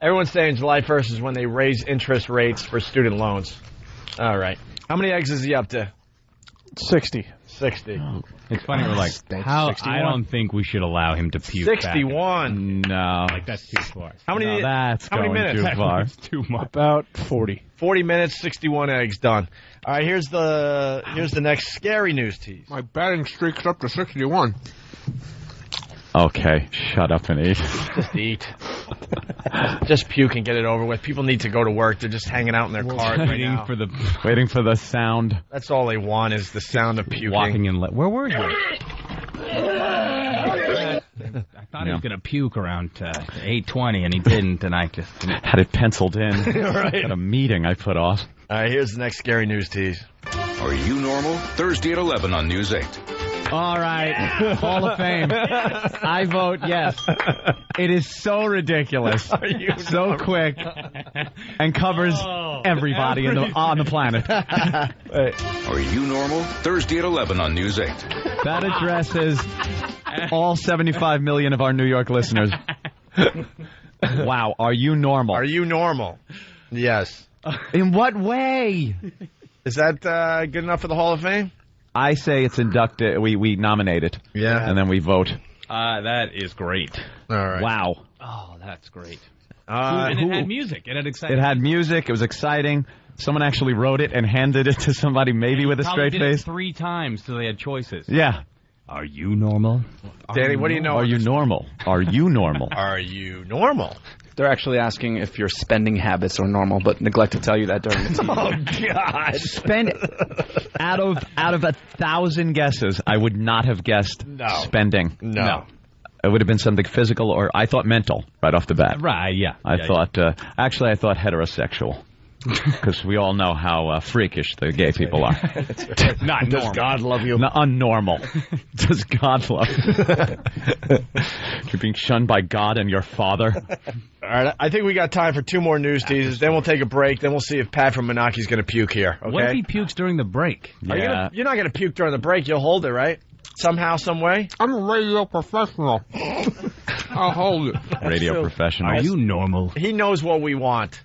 Everyone's saying July 1st is when they raise interest rates for student loans. All right. How many eggs is he up to? 60. 60. Oh, it's funny, we're like, how? 61? I don't think we should allow him to puke 61. No. Like, that's too far. How many minutes? Too far. Too much. About 40. 40 minutes, 61 eggs, done. All right, here's the next scary news tease. My batting streak's up to 61. Okay, shut up and eat. Just eat. Just puke and get it over with. People need to go to work. They're just hanging out in their cars right now. Waiting for the sound. That's all they want is the sound of puking. Walking in. Where were you? I thought he was going to puke around 8:20, and he didn't, and I just had it penciled in. Right. At a meeting I put off. All right, here's the next scary news tease. Are You Normal? Thursday at 11 on News 8. All right, Hall of Fame. I vote yes. It is so ridiculous, so quick, and covers everybody on the planet. Are You Normal? Thursday at 11 on News 8. That addresses all 75 million of our New York listeners. Wow, are you normal? Are you normal? Yes. In what way? Is that good enough for the Hall of Fame? I say it's inducted. We nominate it. Yeah. And then we vote. That is great. All right. Wow. Oh, that's great. And it had music. It had exciting. It had music. It was exciting. Someone actually wrote it and handed it to somebody, maybe with a straight did face. It 3 times so they had choices. Yeah. Are you normal? Danny, what do you know? Are you normal? Are you normal? Are you normal? They're actually asking if your spending habits are normal, but neglect to tell you that during the TV. Oh, God. Spend out of 1,000 guesses, I would not have guessed spending. No. It would have been something physical, or I thought mental right off the bat. Right, yeah. I thought heterosexual. Because we all know how freakish the gay people are. Not normal. Does God love you? No, unnormal. Does God love you? You're being shunned by God and your father. All right, I think we got time for 2 more news teases. Then we'll take a break. Then we'll see if Pat from Moonachie is going to puke here. Okay? What if he pukes during the break? Yeah. You're not going to puke during the break. You'll hold it, right? Somehow, some way? I'm a radio professional. I'll hold it. Radio professional. Are you normal? He knows what we want.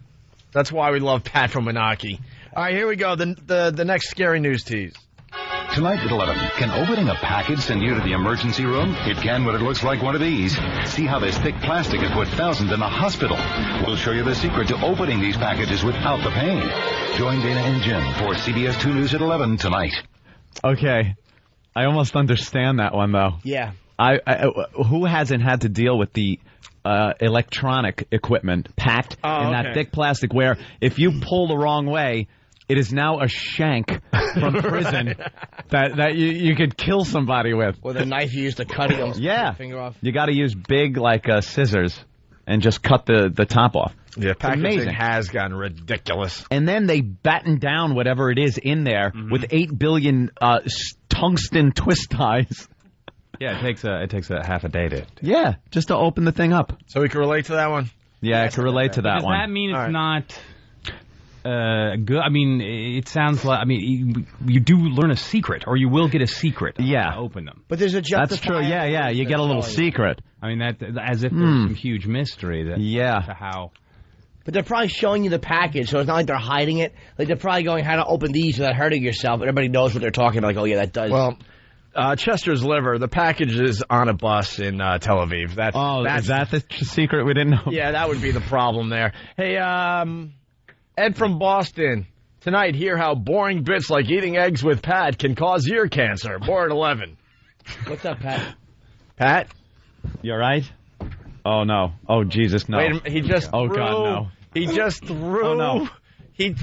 That's why we love Pat from Moonachie. All right, here we go. The next scary news tease. Tonight at 11, can opening a package send you to the emergency room? It can when it looks like one of these. See how this thick plastic has put thousands in the hospital. We'll show you the secret to opening these packages without the pain. Join Dana and Jim for CBS 2 News at 11 tonight. Okay. I almost understand that one, though. Yeah. Who hasn't had to deal with the electronic equipment packed in that thick plastic where if you pull the wrong way, it is now a shank from prison that you could kill somebody with. Or the knife you used to cut it, almost cut your finger off. You got to use big scissors and just cut the top off. Yeah, packaging has gotten ridiculous. And then they batten down whatever it is in there with 8 billion tungsten twist ties. Yeah, it takes a half a day to. Yeah, just to open the thing up. So we can relate to that one? Yeah, I can relate to that one. Does that mean it's not good? I mean, it sounds like. I mean, you do learn a secret, or you will get a secret. Yeah, to open them. But there's a That's true. Yeah. You get a little secret. I mean, that as if there's some huge mystery. To how. But they're probably showing you the package, so it's not like they're hiding it. Like they're probably going how to open these without hurting yourself. Everybody knows what they're talking about. Like, oh yeah, that does. Well, Chester's liver. The package is on a bus in Tel Aviv. Is that the secret we didn't know? Yeah, that would be the problem there. Hey, Ed from Boston. Tonight, hear how boring bits like eating eggs with Pat can cause ear cancer. More at 11. What's up, Pat? Pat? You all right? Oh, no. Oh, Jesus, no. Wait a minute. He just Oh, threw. God, no. He just threw. Oh, no.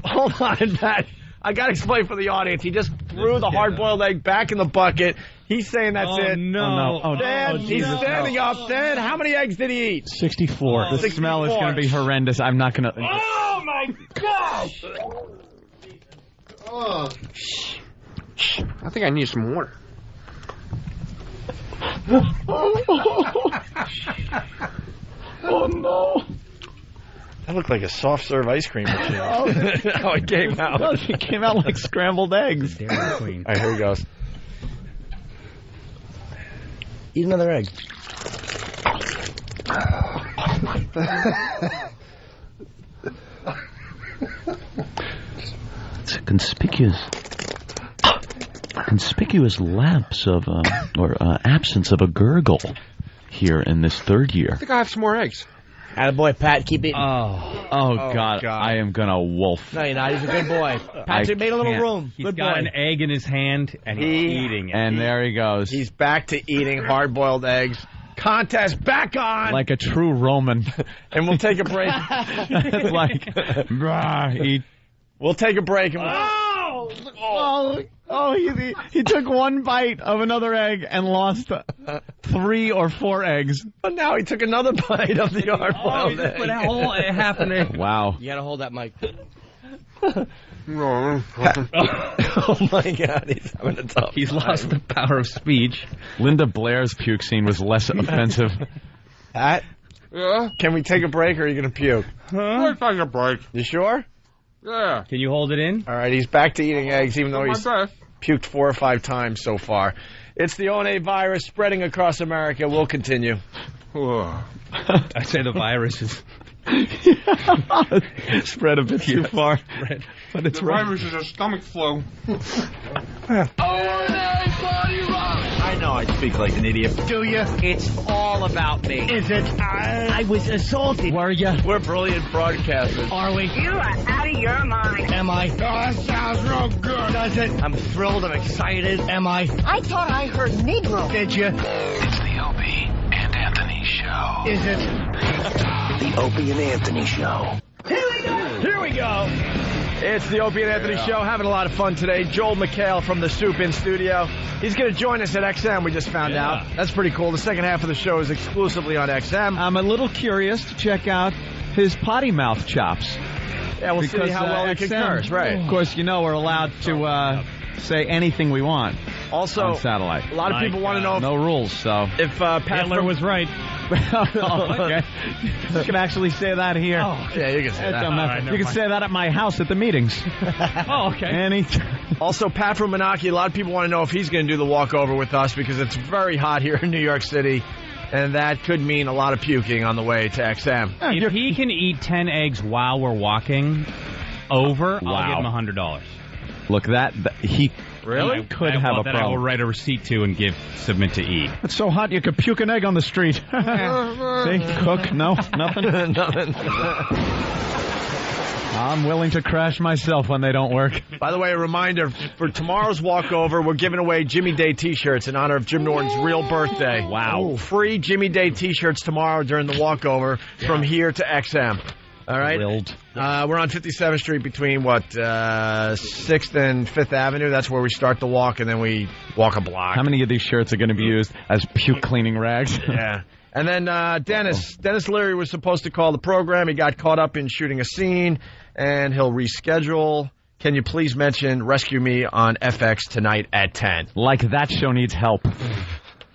Hold on, Pat. I got to explain for the audience. He just threw the hard-boiled egg back in the bucket. He's saying that's it. No. Oh, no. Dan, he's standing up. Dan, how many eggs did he eat? 64. The smell is going to be horrendous. I'm not going to... Oh, my gosh! I think I need some water. Oh, no. That looked like a soft-serve ice cream machine. How it came out. It came out like scrambled eggs. Dairy Queen. All right, here he goes. Eat another egg. It's a conspicuous lapse of, absence of a gurgle here in this third year. I think I have some more eggs. Attaboy, Pat. Keep eating. Oh, God. I am going to wolf. No, you're not. He's a good boy. Patrick made a little room. He's Good got boy. an egg in his hand, and he's eating it. And there he goes. He's back to eating hard-boiled eggs. Contest back on! Like a true Roman. And we'll take a break. It's like, brah, We'll take a break. And he took one bite of another egg and lost 3 or 4 eggs. But now he took another bite of the hard-boiled egg. Put a whole half an egg. Wow. You gotta hold that mic. Oh my God, he's having a tough He's time. lost the power of speech. Linda Blair's puke scene was less offensive. Pat? Yeah? Can we take a break or are you going to puke? We'll take a break. You sure? Yeah. Can you hold it in? All right, he's back to eating eggs even though My he's best. puked 4 or 5 times so far. It's the One virus spreading across America. We'll continue. I'd say the virus is... Spread a bit too far. But it's The virus is a stomach flu. I know I speak like an idiot. Do you? It's all about me. Is it? I was assaulted. Were you? We're brilliant broadcasters. Are we? You are out of your mind. Am I? Oh, that sounds real good. Does it? I'm thrilled. I'm excited. Am I? I thought I heard Negro. Did you? It's the Opie and Anthony Show. Is it? The Opie and Anthony Show. Here we go. It's the Opie and Anthony Show. Having a lot of fun today. Joel McHale from the Soup in studio. He's going to join us at XM, we just found out. That's pretty cool. The second half of the show is exclusively on XM. I'm a little curious to check out his potty mouth chops. Yeah, we'll see how well he can curse. Right. Of course, you know we're allowed to say anything we want. Also, on satellite. A lot of people want to know if, no rules, so if Pat Hitler was right. okay. You can actually say that here. Yeah, you can say that. You can say that at my house at the meetings. Okay. Also, Pat from Moonachie, a lot of people want to know if he's going to do the walkover with us because it's very hot here in New York City, and that could mean a lot of puking on the way to XM. If he can eat 10 eggs while we're walking over, I'll give him $100. Look, he really could have a that I will problem. write a receipt to and submit to E. It's so hot you could puke an egg on the street. See, cook, no, nothing. Nothing. I'm willing to crash myself when they don't work. By the way, a reminder, for tomorrow's walkover, we're giving away Jimmy Day T-shirts in honor of Jim Norton's real birthday. Wow. Free Jimmy Day T-shirts tomorrow during the walkover from here to XM. All right? We're on 57th Street between, 6th and 5th Avenue. That's where we start the walk, and then we walk a block. How many of these shirts are going to be used as puke cleaning rags? Yeah. And then Dennis Leary was supposed to call the program. He got caught up in shooting a scene, and he'll reschedule. Can you please mention Rescue Me on FX tonight at 10? Like that show needs help.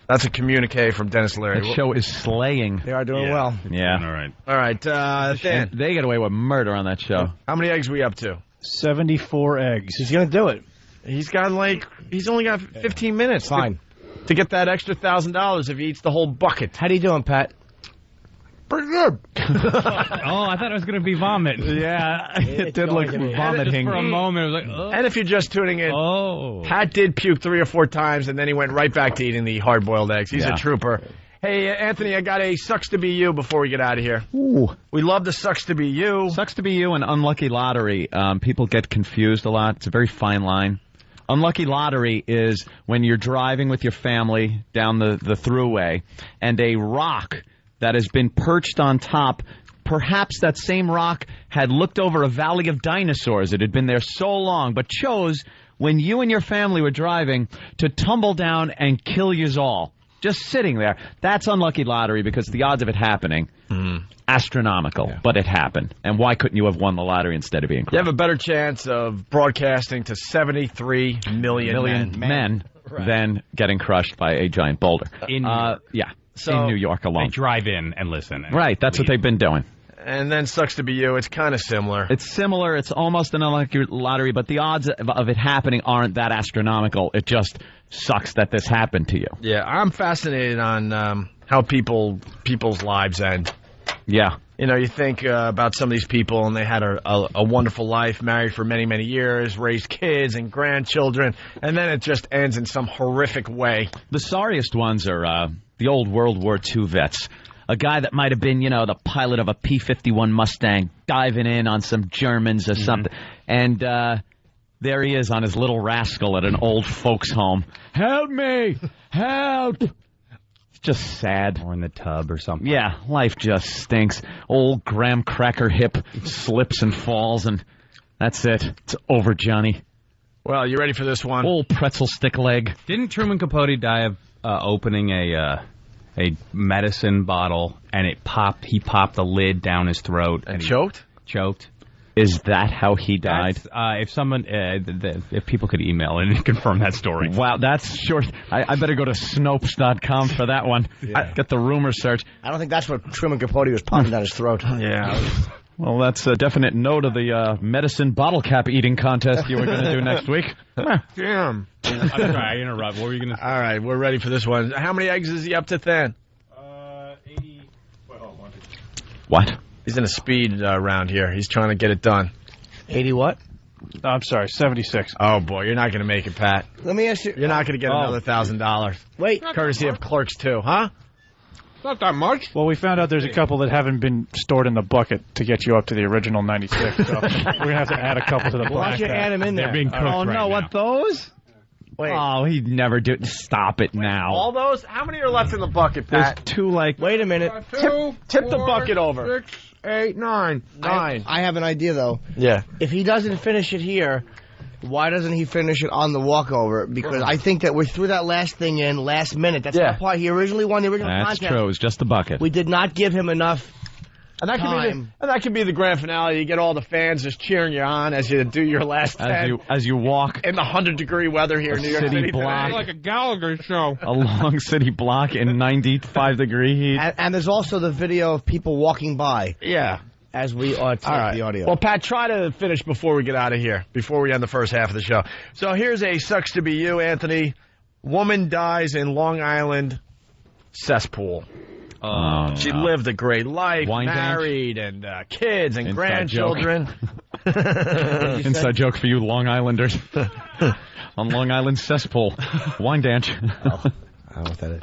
That's a communique from Dennis Leary. The show is slaying. They are doing well. Yeah. All right. Dan. They get away with murder on that show. How many eggs are we up to? 74 eggs. He's going to do it. He's only got 15 minutes. Fine. To get that extra $1,000 if he eats the whole bucket. How do you doing, Pat? Pretty good. I thought it was going to be vomit. Yeah, it did look vomiting. For a moment, it was like, oh. And if you're just tuning in, Pat did puke 3 or 4 times, and then he went right back to eating the hard-boiled eggs. He's a trooper. Hey, Anthony, I got a sucks to be you before we get out of here. Ooh. We love the sucks to be you. Sucks to be you and unlucky lottery. People get confused a lot. It's a very fine line. Unlucky lottery is when you're driving with your family down the thruway and a rock that has been perched on top, perhaps that same rock had looked over a valley of dinosaurs. It had been there so long, but chose, when you and your family were driving, to tumble down and kill yous all. Just sitting there. That's unlucky lottery because the odds of it happening, astronomical, but it happened. And why couldn't you have won the lottery instead of being crushed? You have a better chance of broadcasting to 73 million men than getting crushed by a giant boulder. In New York alone. They drive in and listen. Right, that's what they've been doing. And then sucks to be you. It's kind of similar. It's similar. It's almost an unlucky lottery, but the odds of it happening aren't that astronomical. It just sucks that this happened to you. Yeah, I'm fascinated on how people's lives end. Yeah. You know, you think about some of these people, and they had a wonderful life, married for many, many years, raised kids and grandchildren, and then it just ends in some horrific way. The sorriest ones are the old World War II vets. A guy that might have been, the pilot of a P-51 Mustang diving in on some Germans or something. And there he is on his little rascal at an old folks' home. Help me! Help! It's just sad. Or in the tub or something. Yeah, life just stinks. Old graham cracker hip slips and falls, and that's it. It's over, Johnny. Well, you ready for this one? Old pretzel stick leg. Didn't Truman Capote die of opening a medicine bottle, and he popped the lid down his throat and choked? Choked. Is that how he died? If people could email in and confirm that story. Wow, that's short. I better go to Snopes.com for that one. Yeah. Get the rumor search. I don't think that's what Truman Capote was popping down his throat. Yeah. Well, that's a definite no to the medicine bottle cap eating contest you were going to do next week. Damn. I'm sorry, I interrupt. What were you going to say? All right, we're ready for this one. How many eggs is he up to, Than? 80. What? He's in a speed round here. He's trying to get it done. 80 what? No, I'm sorry, 76. Oh, boy, you're not going to make it, Pat. Let me ask you. You're not going to get another $1,000. Wait. Courtesy of Clerks 2, huh? Not that much. Well, we found out there's a couple that haven't been stored in the bucket to get you up to the original 96. So we're going to have to add a couple to the bucket. Why don't you add them in there? They're being cooked no, now. what, those? Wait. Oh, he'd never do it. Stop it now. All those? How many are left in the bucket, Pat? There's two, Wait a minute. Tip the bucket over. 6, 8, 9. 9. I have an idea, though. Yeah. If he doesn't finish it here, why doesn't he finish it on the walkover? Because I think that we threw that last thing in last minute. That's the part. He originally won the original That's contest. true. It was just the bucket. We did not give him enough And that can be the grand finale. You get all the fans just cheering you on as you do your last 10. As you walk in the 100-degree weather here in New York City block. today. Like a Gallagher show. A long city block in 95-degree heat. And there's also the video of people walking by. Yeah. As we take the audio. Well, Pat, try to finish before we get out of here, before we end the first half of the show. So here's a sucks to be you, Anthony. Woman dies in Long Island cesspool. She lived a great life, married, and kids and grandchildren. Inside joke for you Long Islanders. On Long Island cesspool. Wine dance. I don't know what that is.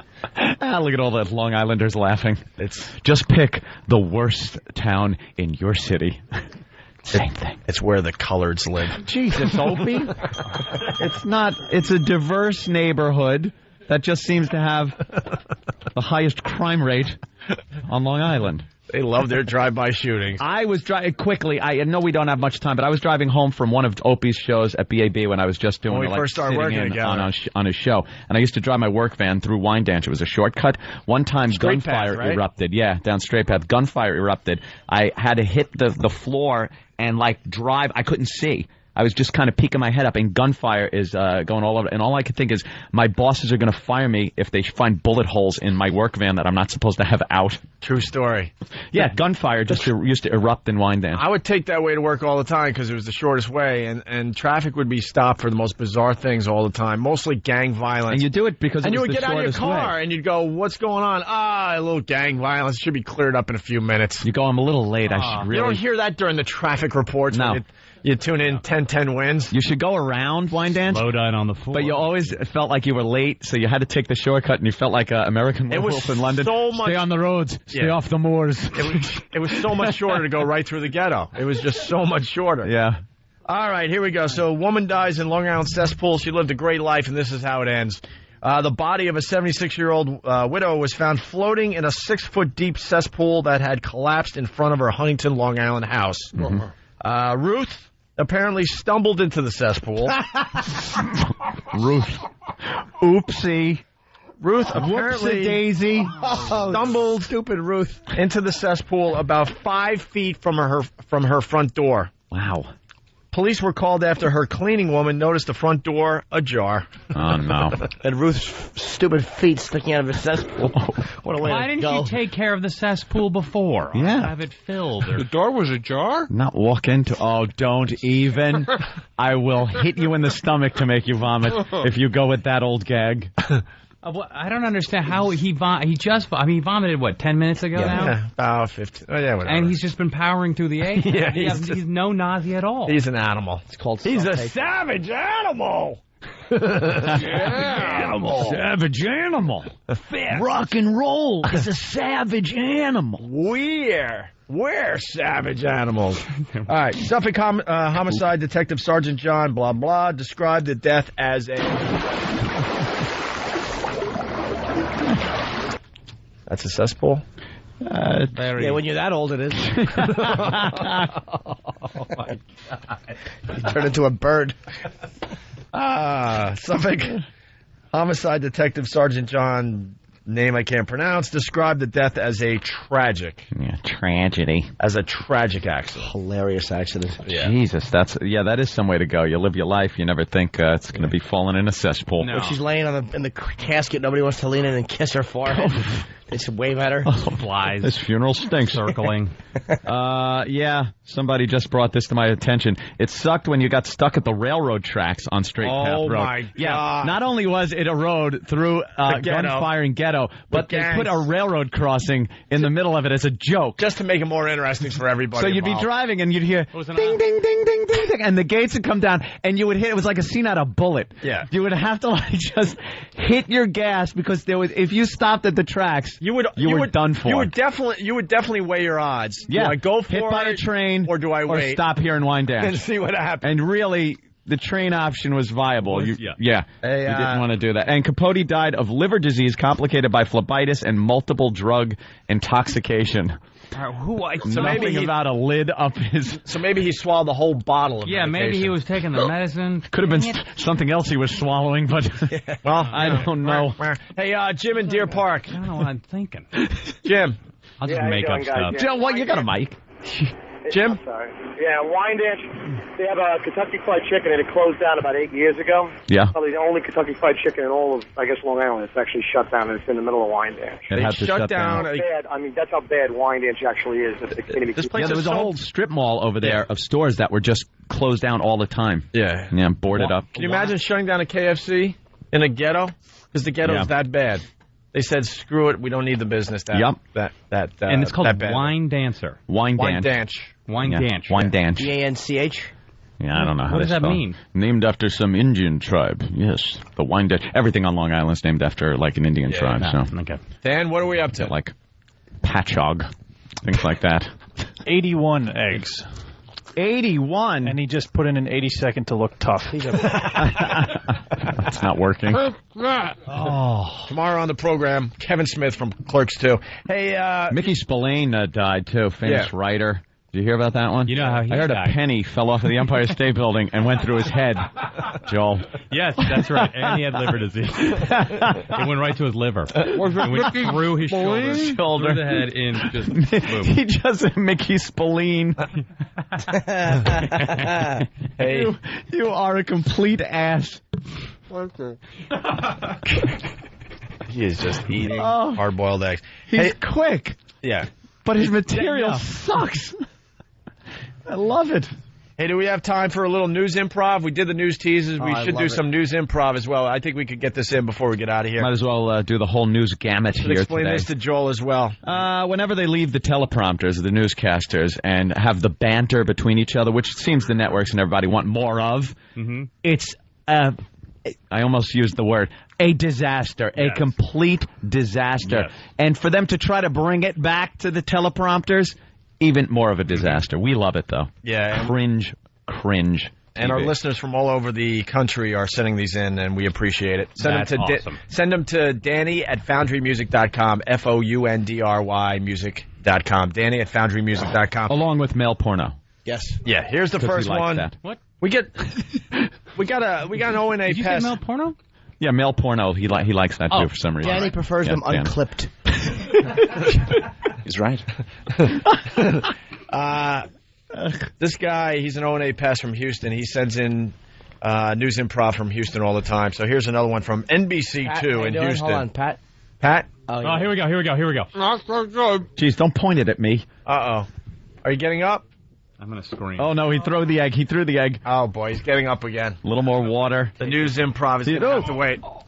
Look at all the Long Islanders laughing. Just pick the worst town in your city. Same thing. It's where the coloreds live. Jesus, Opie. It's a diverse neighborhood that just seems to have the highest crime rate on Long Island. They love their drive-by shootings. I was driving quickly. I know we don't have much time, but I was driving home from one of Opie's shows at BAB when I was just doing first started working together on his show. And I used to drive my work van through Wyandanch. It was a shortcut. One time, gunfire erupted. Yeah, down Straight Path. Gunfire erupted. I had to hit the floor and drive. I couldn't see. I was just kind of peeking my head up, and gunfire is going all over. And all I could think is my bosses are going to fire me if they find bullet holes in my work van that I'm not supposed to have out. True story. Yeah, gunfire just used to erupt in Wyandanch. I would take that way to work all the time because it was the shortest way, and traffic would be stopped for the most bizarre things all the time, mostly gang violence. And you do it because and it you was would the get out of your shortest car way. and you'd go, "What's going on?" A little gang violence should be cleared up in a few minutes. You go, "I'm a little late. I should really." You don't hear that during the traffic reports. No. When you tune in 10-10 wins. You should go around Wyandanch. Slow down on the floor. But you always felt like you were late, so you had to take the shortcut, and you felt like American Werewolf in London. So much. Stay on the roads. Stay off the moors. It was so much shorter to go right through the ghetto. It was just so much shorter. Yeah. All right, here we go. So a woman dies in Long Island cesspool. She lived a great life, and this is how it ends. The body of a 76-year-old widow was found floating in a 6-foot deep cesspool that had collapsed in front of her Huntington, Long Island house. Mm-hmm. Ruth apparently stumbled into the cesspool. Ruth. Oopsie. Ruth apparently daisy. Stumbled stupid Ruth into the cesspool about 5 feet from her front door. Wow. Police were called after her cleaning woman noticed the front door ajar. Oh, no. And Ruth's stupid feet sticking out of a cesspool. What a way Why to didn't go. you take care of the cesspool before? Yeah. Have it filled. Or... The door was ajar? Not walk into... Oh, don't even. I will hit you in the stomach to make you vomit if you go with that old gag. I don't understand how he vomited, what, 10 minutes ago now? Yeah, about 15. Oh, yeah, whatever. And he's just been powering through the egg? Yeah, he's no nausea at all. He's an animal. It's called He's a self-tape. savage animal. Savage animal. Rock and roll is a savage animal. We're savage animals. All right. Suffolk homicide detective Sergeant John blah blah described the death as a... That's a cesspool? Yeah, when you're that old, it is. Oh, my God. You turn into a bird. Suffolk homicide detective Sergeant John, name I can't pronounce, described the death as a tragic. Yeah, tragedy. As a tragic accident. Hilarious accident. Yeah. Jesus, that is some way to go. You live your life, you never think it's going to be falling in a cesspool. No. When she's laying in the casket, nobody wants to lean in and kiss her forehead. They should wave at her. Flies. This funeral stinks. Circling. Yeah, somebody just brought this to my attention. It sucked when you got stuck at the railroad tracks on Straight Path Road. Oh, my God. Yeah, not only was it a road through gunfire and ghetto, but they put a railroad crossing in the middle of it as a joke. Just to make it more interesting for everybody So you'd involved. be driving and you'd hear ding, ding, ding, ding, ding, ding, and the gates would come down and you would hit. It was like a scene out of Bullet. Yeah. You would have to like just hit your gas because there was if you stopped at the tracks, you were done for. You would definitely weigh your odds. Yeah. Do I go for hit by it, a train or do I or wait stop here in Wyandanch and see what happens? And really, the train option was viable. You didn't Hey, want to do that. And Capote died of liver disease complicated by phlebitis and multiple drug intoxication. Nothing about a lid up his... So maybe he swallowed the whole bottle of Yeah, medication. maybe he was taking the medicine. Could have been something else he was swallowing, but well, I don't know. Hey, Jim in Deer Park. I don't know what I'm thinking. Jim. I'll just how make you up doing, guys? stuff. Yeah. Jim, what? You got a mic. Jim? I'm sorry. Yeah, Wyandanch, they have a Kentucky Fried Chicken, and it closed down about 8 years ago. Yeah. Probably the only Kentucky Fried Chicken in all of, I guess, Long Island. It's actually shut down, and it's in the middle of Wyandanch. It had to shut down. Bad. I mean, that's how bad Wyandanch actually is. Yeah, there was a whole strip mall over there of stores that were just closed down all the time. Yeah. Yeah, boarded up. Can you imagine shutting down a KFC in a ghetto? Because the ghetto is that bad. They said, "Screw it, we don't need the business." And it's called Wine Dancer. Wyandanch. Wyandanch. Wyandanch. D-A-N-C-H? Yeah, I don't know how What does to that spell. mean? Named after some Indian tribe. Yes, the Wyandanch. Everything on Long Island's named after like an Indian tribe. So. Okay. Dan, what are we up to? Like Patchogue, things like that. 81 eggs. 81? And he just put in an 82nd to look tough. It's not working. Tomorrow on the program, Kevin Smith from Clerks 2. Hey, Mickey Spillane died too, famous writer. Did you hear about that one? You know how he I heard died. a penny fell off of the Empire State Building and went through his head. Joel. Yes, that's right. And he had liver disease. It went right to his liver. It went through his shoulder. Through the head in just boom. He just Mickey Spillane. Hey, you are a complete ass. He is just eating hard-boiled eggs. He's quick. Yeah. But his material sucks. I love it. Hey, do we have time for a little news improv? We did the news teases. We should do some news improv as well. I think we could get this in before we get out of here. Might as well do the whole news gamut here explain today. This to Joel as well. Whenever they leave the teleprompters, the newscasters, and have the banter between each other, which it seems the networks and everybody want more of, it's, I almost used the word, a disaster, a complete disaster. Yes. And for them to try to bring it back to the teleprompters, even more of a disaster. We love it, though. Yeah. Cringe. And our listeners from all over the country are sending these in, and we appreciate it. Send them to Danny at foundrymusic.com, FOUNDRY music.com. Danny at foundrymusic.com. Along with male porno. Yes. Yeah, here's the first one. That. What? We got an O and A Did you say male porno? Yeah, male porno. He likes that too for some reason. Danny prefers them unclipped. He's right. This guy, he's an O&A pass from Houston. He sends in news improv from Houston all the time. So here's another one from NBC2 in Houston. Hold on, Pat. Pat? Oh, here we go. Not so good. Jeez, don't point it at me. Uh-oh. Are you getting up? I'm going to scream. Oh, no, he threw the egg. He threw the egg. Oh, boy, he's getting up again. A little more water. The news improv is going to have to wait. Oh.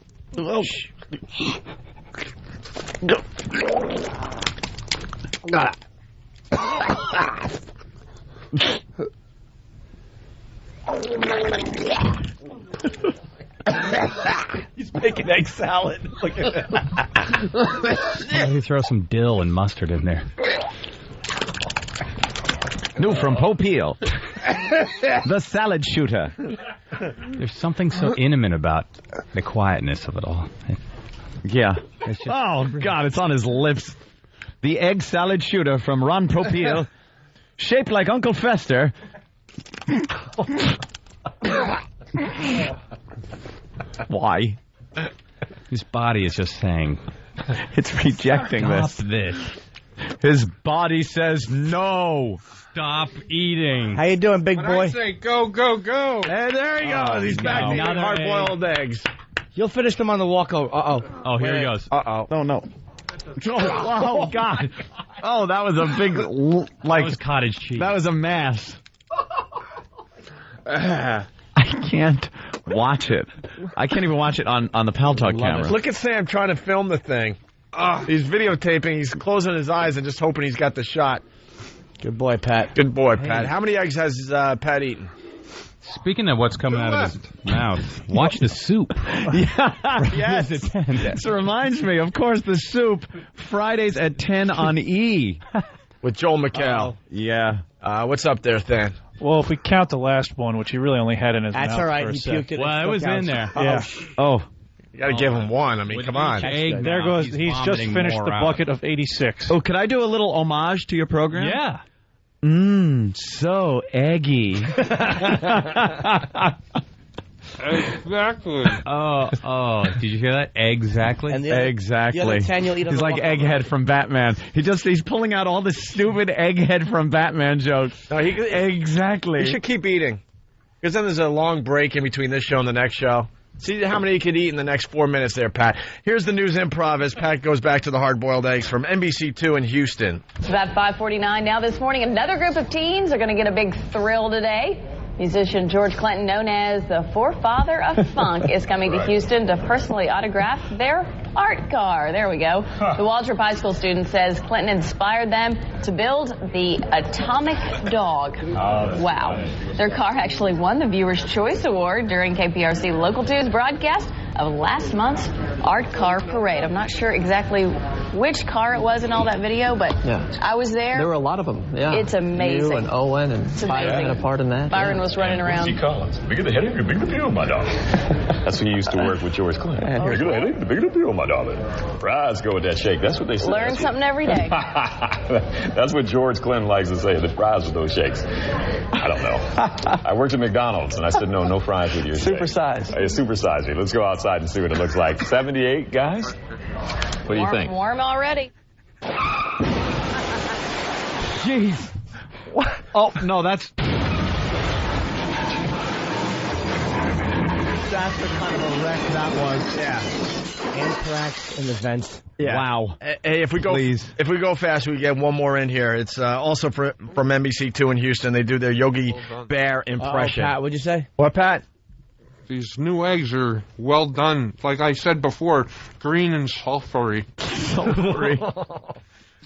He's making egg salad. Look at that. You throw some dill and mustard in there. New from Popeil. The salad shooter. There's something so intimate about the quietness of it all. Yeah. It's just, Oh, God, it's on his lips. The egg salad shooter from Ron Popeil. Shaped like Uncle Fester. Why? his body is just saying, it's rejecting Stop this. His body says no. Stop eating. How you doing, big boy? I say go, go, go. And there he goes. He's back making hard-boiled eggs. You'll finish them on the walkover. Uh-oh. Oh, here he goes. Uh-oh. Oh, no. Oh, God. Oh, that was a big, like... That was cottage cheese. That was a mass. I can't watch it. I can't even watch it on the Pal Talk camera. Look at Sam trying to film the thing. He's videotaping. He's closing his eyes and just hoping he's got the shot. Good boy, Pat. Good boy, Pat. How many eggs has Pat eaten? Speaking of what's coming out of his mouth, watch the soup. Yes. This reminds me, of course, the soup. Fridays at 10 on E. With Joel McHale. Yeah. What's up there, Than? Well, if we count the last one, which he really only had in his mouth. That's all right. For a He sec. puked it. Well, it was in there. Yeah. Oh. You got to give him one. I mean, come on. There goes. He's just finished the bucket of 86. Oh, could I do a little homage to your program? Yeah. So eggy. Exactly. Oh, did you hear that? Exactly. And the other, Exactly. The other 10 you'll eat on He's the like walkover. Egghead from Batman. He's pulling out all the stupid Egghead from Batman jokes. No, Exactly. He should keep eating. Because then there's a long break in between this show and the next show. See how many you could eat in the next 4 minutes there, Pat. Here's the news improv as Pat goes back to the hard-boiled eggs from NBC2 in Houston. It's about 5:49 now this morning. Another group of teens are going to get a big thrill today. Musician George Clinton, known as the forefather of funk, is coming to Houston to personally autograph their art car. There we go. The Waldrop High School student says Clinton inspired them to build the Atomic Dog. Wow. Their car actually won the Viewer's Choice Award during KPRC Local 2's broadcast of last month's Art Car Parade. I'm not sure exactly which car it was in all that video, but I was there. There were a lot of them, yeah. It's amazing. You and Owen and Byron had a part in that. Byron was running around. Collins. The bigger the headache, the bigger the pill, my darling. That's when you used to work with George Clinton. The bigger the headache, the bigger the pill, my darling. Fries go with that shake. That's what they say. Learn something every day. That's what George Clinton likes to say, the fries with those shakes. I don't know. I worked at McDonald's, and I said, no fries with your shake. Supersize. Supersize me. Let's go outside and see what it looks like. 78, guys? What do you think? Warm already. Jeez. What? Oh, no, that's... That's the kind of a wreck that was. Yeah. Anthrax in the vents. Yeah. Wow. Hey, if we go fast, we get one more in here. It's also from NBC2 in Houston. They do their Yogi Bear impression. Pat, what'd you say? What, Pat? These new eggs are well done. Like I said before, green and sulfury.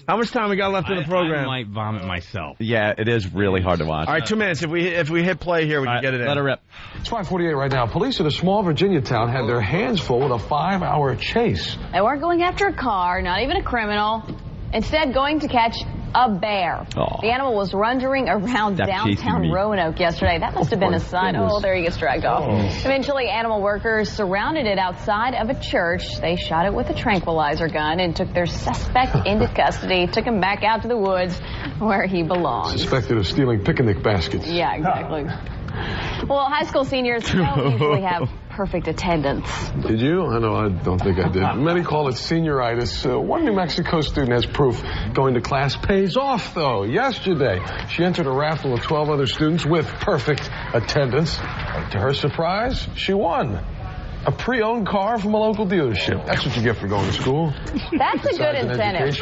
How much time we got left in the program? I might vomit myself. Yeah, it is really hard to watch. All right, 2 minutes. If we hit play here, we can get it in. Let her rip. It's 5:48 right now. Police in a small Virginia town had their hands full with a 5-hour chase. They weren't going after a car, not even a criminal. Instead, going to catch a bear. Oh. The animal was wandering around downtown Roanoke yesterday. That must have been a sign. Oh, there he gets dragged off. Eventually, animal workers surrounded it outside of a church. They shot it with a tranquilizer gun and took their suspect into custody, took him back out to the woods where he belongs. Suspected of stealing picnic baskets. Yeah, exactly. Well, high school seniors don't usually have perfect attendance. Did you? I know, I don't think I did. Many call it senioritis. One New Mexico student has proof going to class pays off, though. Yesterday, she entered a raffle with 12 other students with perfect attendance. To her surprise, she won. A pre-owned car from a local dealership. That's what you get for going to school. That's a good incentive.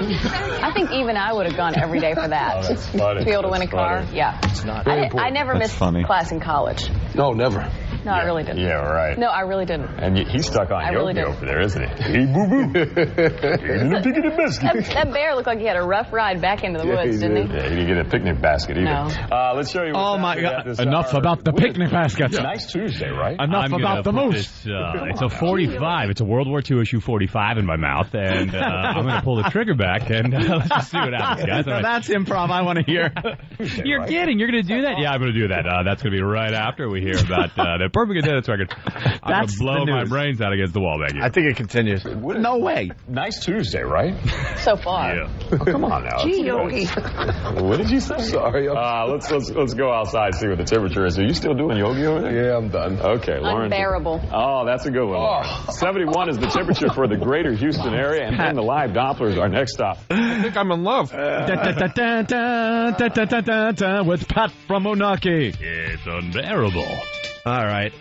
I think even I would have gone every day for that. Oh, that's funny. To be able to win a car. Yeah. It's not. I never missed class in college. No, never. No, I really didn't. Yeah, right. No, I really didn't. And he's stuck on really Yogi did. over there, isn't he? Hey, boo-boo. That bear looked like he had a rough ride back into the woods, didn't he? Yeah, he didn't get a picnic basket either. No. Let's show you what's Oh, my happening God. at this Enough hour. about the picnic basket. Nice Tuesday, right? Enough about the moose. It's a 45. It's a World War II issue 45 in my mouth, and I'm going to pull the trigger back, and let's just see what happens, guys. Now that's improv I want to hear. You're kidding. You're going to do that? Yeah, I'm going to do that. That's going to be right after we hear about the perfect attendance record. I'm going to blow my brains out against the wall back here. I think it continues. No way. Nice Tuesday, right? So far. Yeah. Oh, come on now. Gee, Yogi. What did you say? Sorry. Let's go outside and see what the temperature is. Are you still doing yogi over there? Yeah, I'm done. Okay, Lauren. Unbearable. Oh, that's a good one. 71 is the temperature for the greater Houston area, and then the live Dopplers are next stop. I think I'm in love. With Pat from Moonachie. It's unbearable. All right.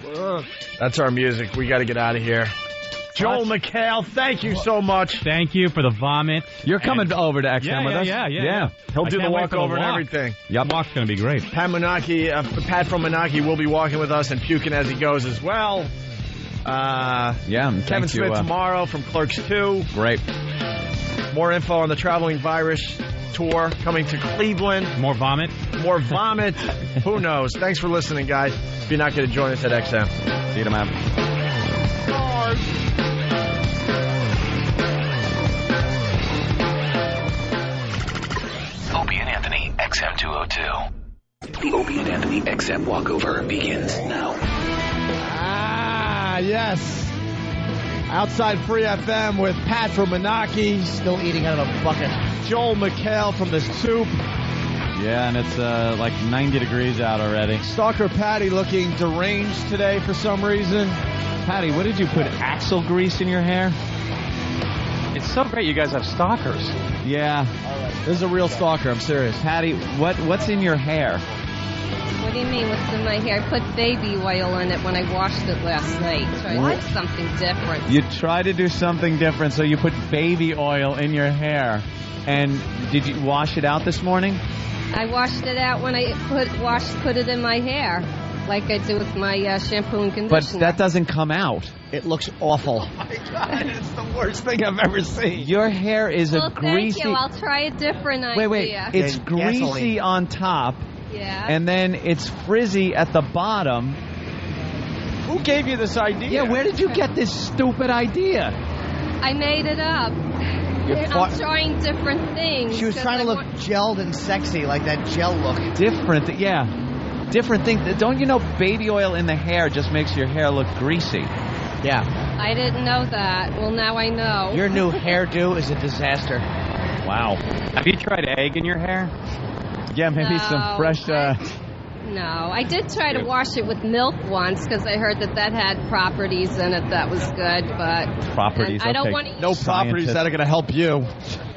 That's our music. We got to get out of here. Joel McHale, thank you so much. Thank you for the vomit. You're coming over to XM with us? Yeah. He'll do the can't wait walk for the over and walk. everything. Yep. Walk's going to be great. Pat from Moonachie will be walking with us and puking as he goes as well. Kevin Smith tomorrow from Clerks 2. Great. More info on the Traveling Virus tour coming to Cleveland. More vomit. More vomit. Who knows? Thanks for listening, guys. If you're not going to join us at XM. See you tomorrow. Opie and Anthony, XM 202. The Opie and Anthony XM walkover begins now. Ah, yes. Outside Free FM with Pat from Moonachie, still eating out of a bucket. Joel McHale from the Soup. Yeah, and it's like 90 degrees out already. Stalker Patty looking deranged today for some reason. Patty, what did you put, axle grease in your hair? It's so great you guys have stalkers. Yeah. All right. This is a real stalker, I'm serious. Patty, what's in your hair? What do you mean, what's in my hair? I put baby oil in it when I washed it last night. So I did something different. You try to do something different, so you put baby oil in your hair. And did you wash it out this morning? I washed it out when I put it in my hair, like I do with my shampoo and conditioner. But that doesn't come out. It looks awful. Oh, my God. It's the worst thing I've ever seen. Your hair is a greasy... Thank you. I'll try a different idea. Wait. It's greasy on top. Yeah. And then it's frizzy at the bottom. Who gave you this idea? Yeah, where did you get this stupid idea? I made it up. I'm trying different things. She was trying to look gelled and sexy, like that gel look. Different thing. Don't you know baby oil in the hair just makes your hair look greasy? Yeah. I didn't know that. Well, now I know. Your new hairdo is a disaster. Wow. Have you tried egg in your hair? Yeah, maybe some fresh... No, I did try to wash it with milk once because I heard that had properties in it that was good, but... Properties, I don't want to no properties that are going to help you.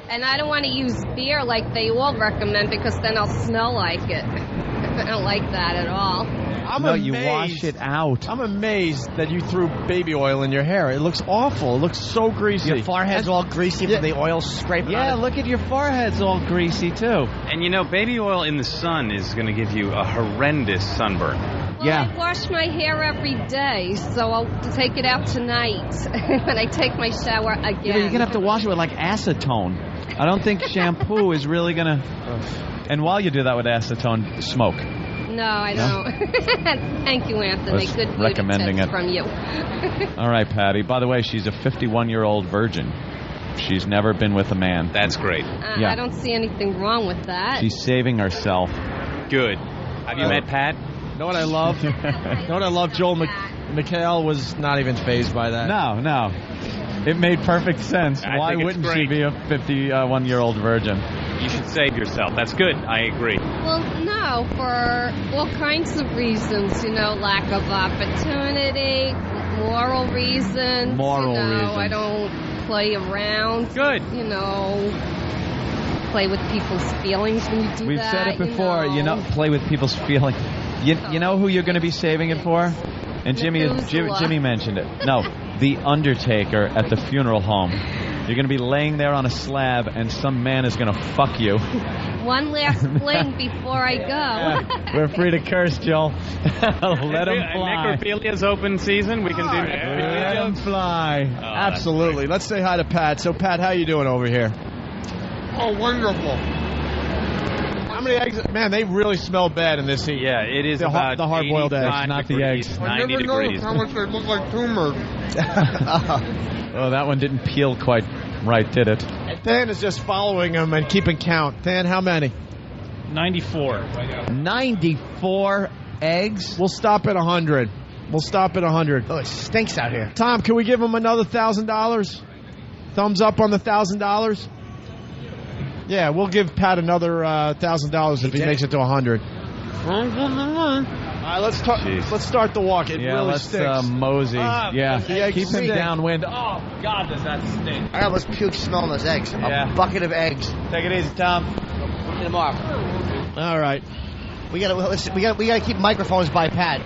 And I don't want to use beer like they all recommend because then I'll smell like it. I don't like that at all. No, you wash it out. I'm amazed that you threw baby oil in your hair. It looks awful. It looks so greasy. Your forehead's all greasy from the oil scraping on it. Yeah, look at your forehead's all greasy, too. And you know, baby oil in the sun is going to give you a horrendous sunburn. Well, I wash my hair every day, so I'll take it out tonight when I take my shower again. Yeah, but you're going to have to wash it with, like, acetone. I don't think shampoo is really going to... And while you do that with acetone, smoke. No, I don't. Thank you, Anthony. Was Good beauty recommending tips it. from you. All right, Patty. By the way, she's a 51-year-old virgin. She's never been with a man. That's great. I don't see anything wrong with that. She's saving herself. Good. Have you met Pat? You know what I love? Joel McHale was not even fazed by that. No. It made perfect sense. Why think it's wouldn't she be a 51-year-old virgin? You should save yourself. That's good. I agree. Well, no, for all kinds of reasons, lack of opportunity, moral reasons. Reasons. I don't play around. Good. Play with people's feelings when you do We've that. said it before. Play with people's feelings. You know who you're going to be saving it for? And Jimmy mentioned it. No, the Undertaker at the funeral home. You're going to be laying there on a slab, and some man is going to fuck you. One last fling before I go. We're free to curse, Joel. Let him fly. Necrophilia's open season. We can do Let him fly. Absolutely. Let's say hi to Pat. So, Pat, how you doing over here? Oh, wonderful. How many eggs? Man, they really smell bad in this heat. Yeah, it is the about the hard-boiled eggs, not the eggs. 90 degrees. Noticed how much they look like tumors. Oh, that one didn't peel quite right, did it? Than is just following them and keeping count. Than, how many? 94. 94 eggs? We'll stop at 100. Oh, it stinks out here. Tom, can we give him another $1,000? Thumbs up on the $1,000? Yeah, we'll give Pat another $1,000 if he makes it to 100. All right, let's start the walk. It really stinks. Let's mosey. Keep him downwind. Oh, God, does that stink. I almost puked smelling those eggs. A bucket of eggs. Take it easy, Tom. Get them off. All right. We gotta keep microphones by Pat.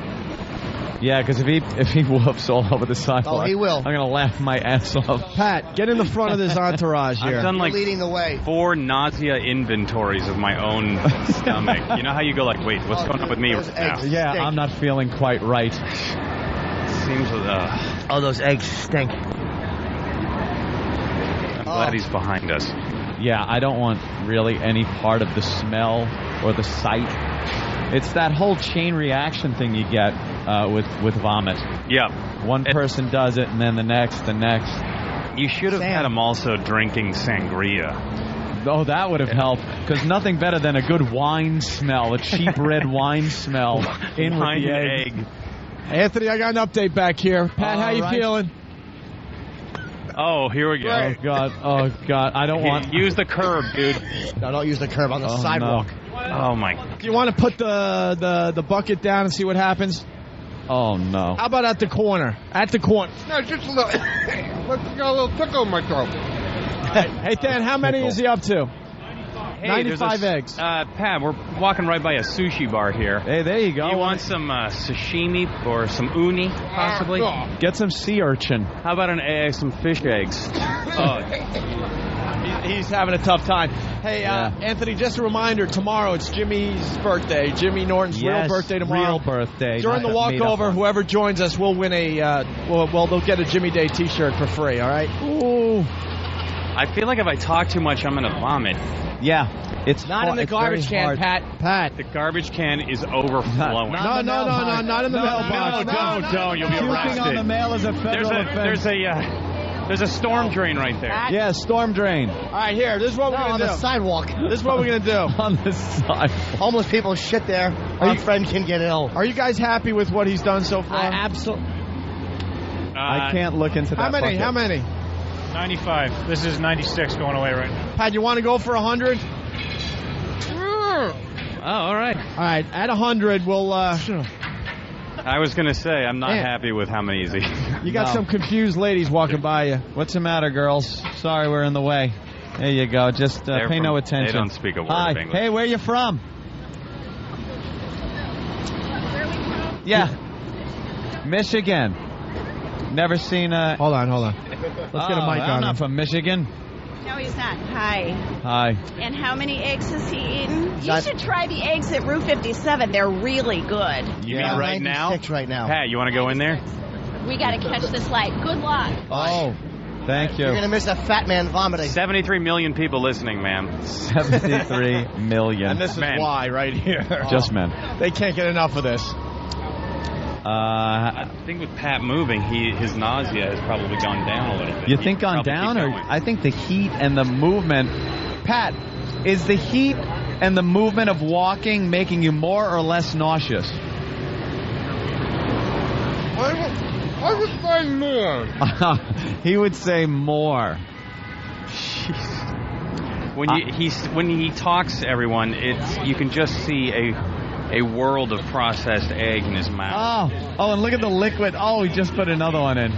Yeah, because if he whoops all over the sidewalk, he will. I'm gonna laugh my ass off. Pat, get in the front of this entourage here. I've done like leading the way. 4 nausea inventories of my own stomach. You know how you go like, wait, what's going on with me right now? Yeah, stink. I'm not feeling quite right. Seems Oh, those eggs stink. I'm glad he's behind us. Yeah, I don't want really any part of the smell or the sight. It's that whole chain reaction thing you get with vomit. Yeah. One person does it, and then the next. You should have had him also drinking sangria. Oh, that would have helped, because nothing better than a good wine smell, a cheap red wine smell in with the egg. Anthony, I got an update back here. Pat, how you feeling? Oh, here we go. Right. Oh, God. I don't want... Use the curb, dude. No, don't use the curb on the sidewalk. No. Oh, my... Do you want to put the bucket down and see what happens? Oh, no. How about at the corner? At the corner. No, just a little. Got a little tickle in my throat. Hey, Dan, how many is he up to? Hey, 95 eggs. Pat, we're walking right by a sushi bar here. Hey, there you go. You want some sashimi or some uni, possibly? Get some sea urchin. How about some fish eggs? He's having a tough time. Hey, Anthony, just a reminder, tomorrow it's Jimmy's birthday. Jimmy Norton's real birthday tomorrow. Real birthday. During the walkover, whoever joins us will win they'll get a Jimmy Day t-shirt for free, all right? Ooh. I feel like if I talk too much, I'm going to vomit. Yeah. It's not in the garbage can, Pat. The garbage can is overflowing. No, not in the mailbox. No, don't. You'll be arrested. Puking on the mail is a federal offense. There's a storm drain right there. Yeah, storm drain. All right, here. This is what we're going to do. On the sidewalk. This is what we're going to do. On the sidewalk. Homeless people shit there. Our friend can get ill. Are you guys happy with what he's done so far? Absolutely. I can't look into that. How many? 95. This is 96 going away right now. Pat, you want to go for 100? Oh, all right. All right, at 100, we'll... I was going to say, I'm not happy with how many he's eating. You got some confused ladies walking by you. What's the matter, girls? Sorry, we're in the way. There you go. Just pay no attention. They don't speak a word Hi. of English. Hey, where you from? Yeah. Michigan. Never seen a... Hold on. Let's get a mic on. I'm not from Michigan. No, he's not. Hi. Hi. And how many eggs has he eaten? You should try the eggs at Route 57. They're really good. You mean right now? Right now. Pat, you want to go in there? We got to catch this light. Good luck. Oh, thank you. You're going to miss a fat man vomiting. 73 million people listening, ma'am. 73 million. And this is why right here. Just men. They can't get enough of this. I think with Pat moving, his nausea has probably gone down a little bit. You think gone down? Or I think the heat and the movement. Pat, is the heat and the movement of walking making you more or less nauseous? I would say more. He would say more. When he talks to everyone, you can just see a world of processed egg in his mouth. Oh, and look at the liquid. Oh, he just put another one in.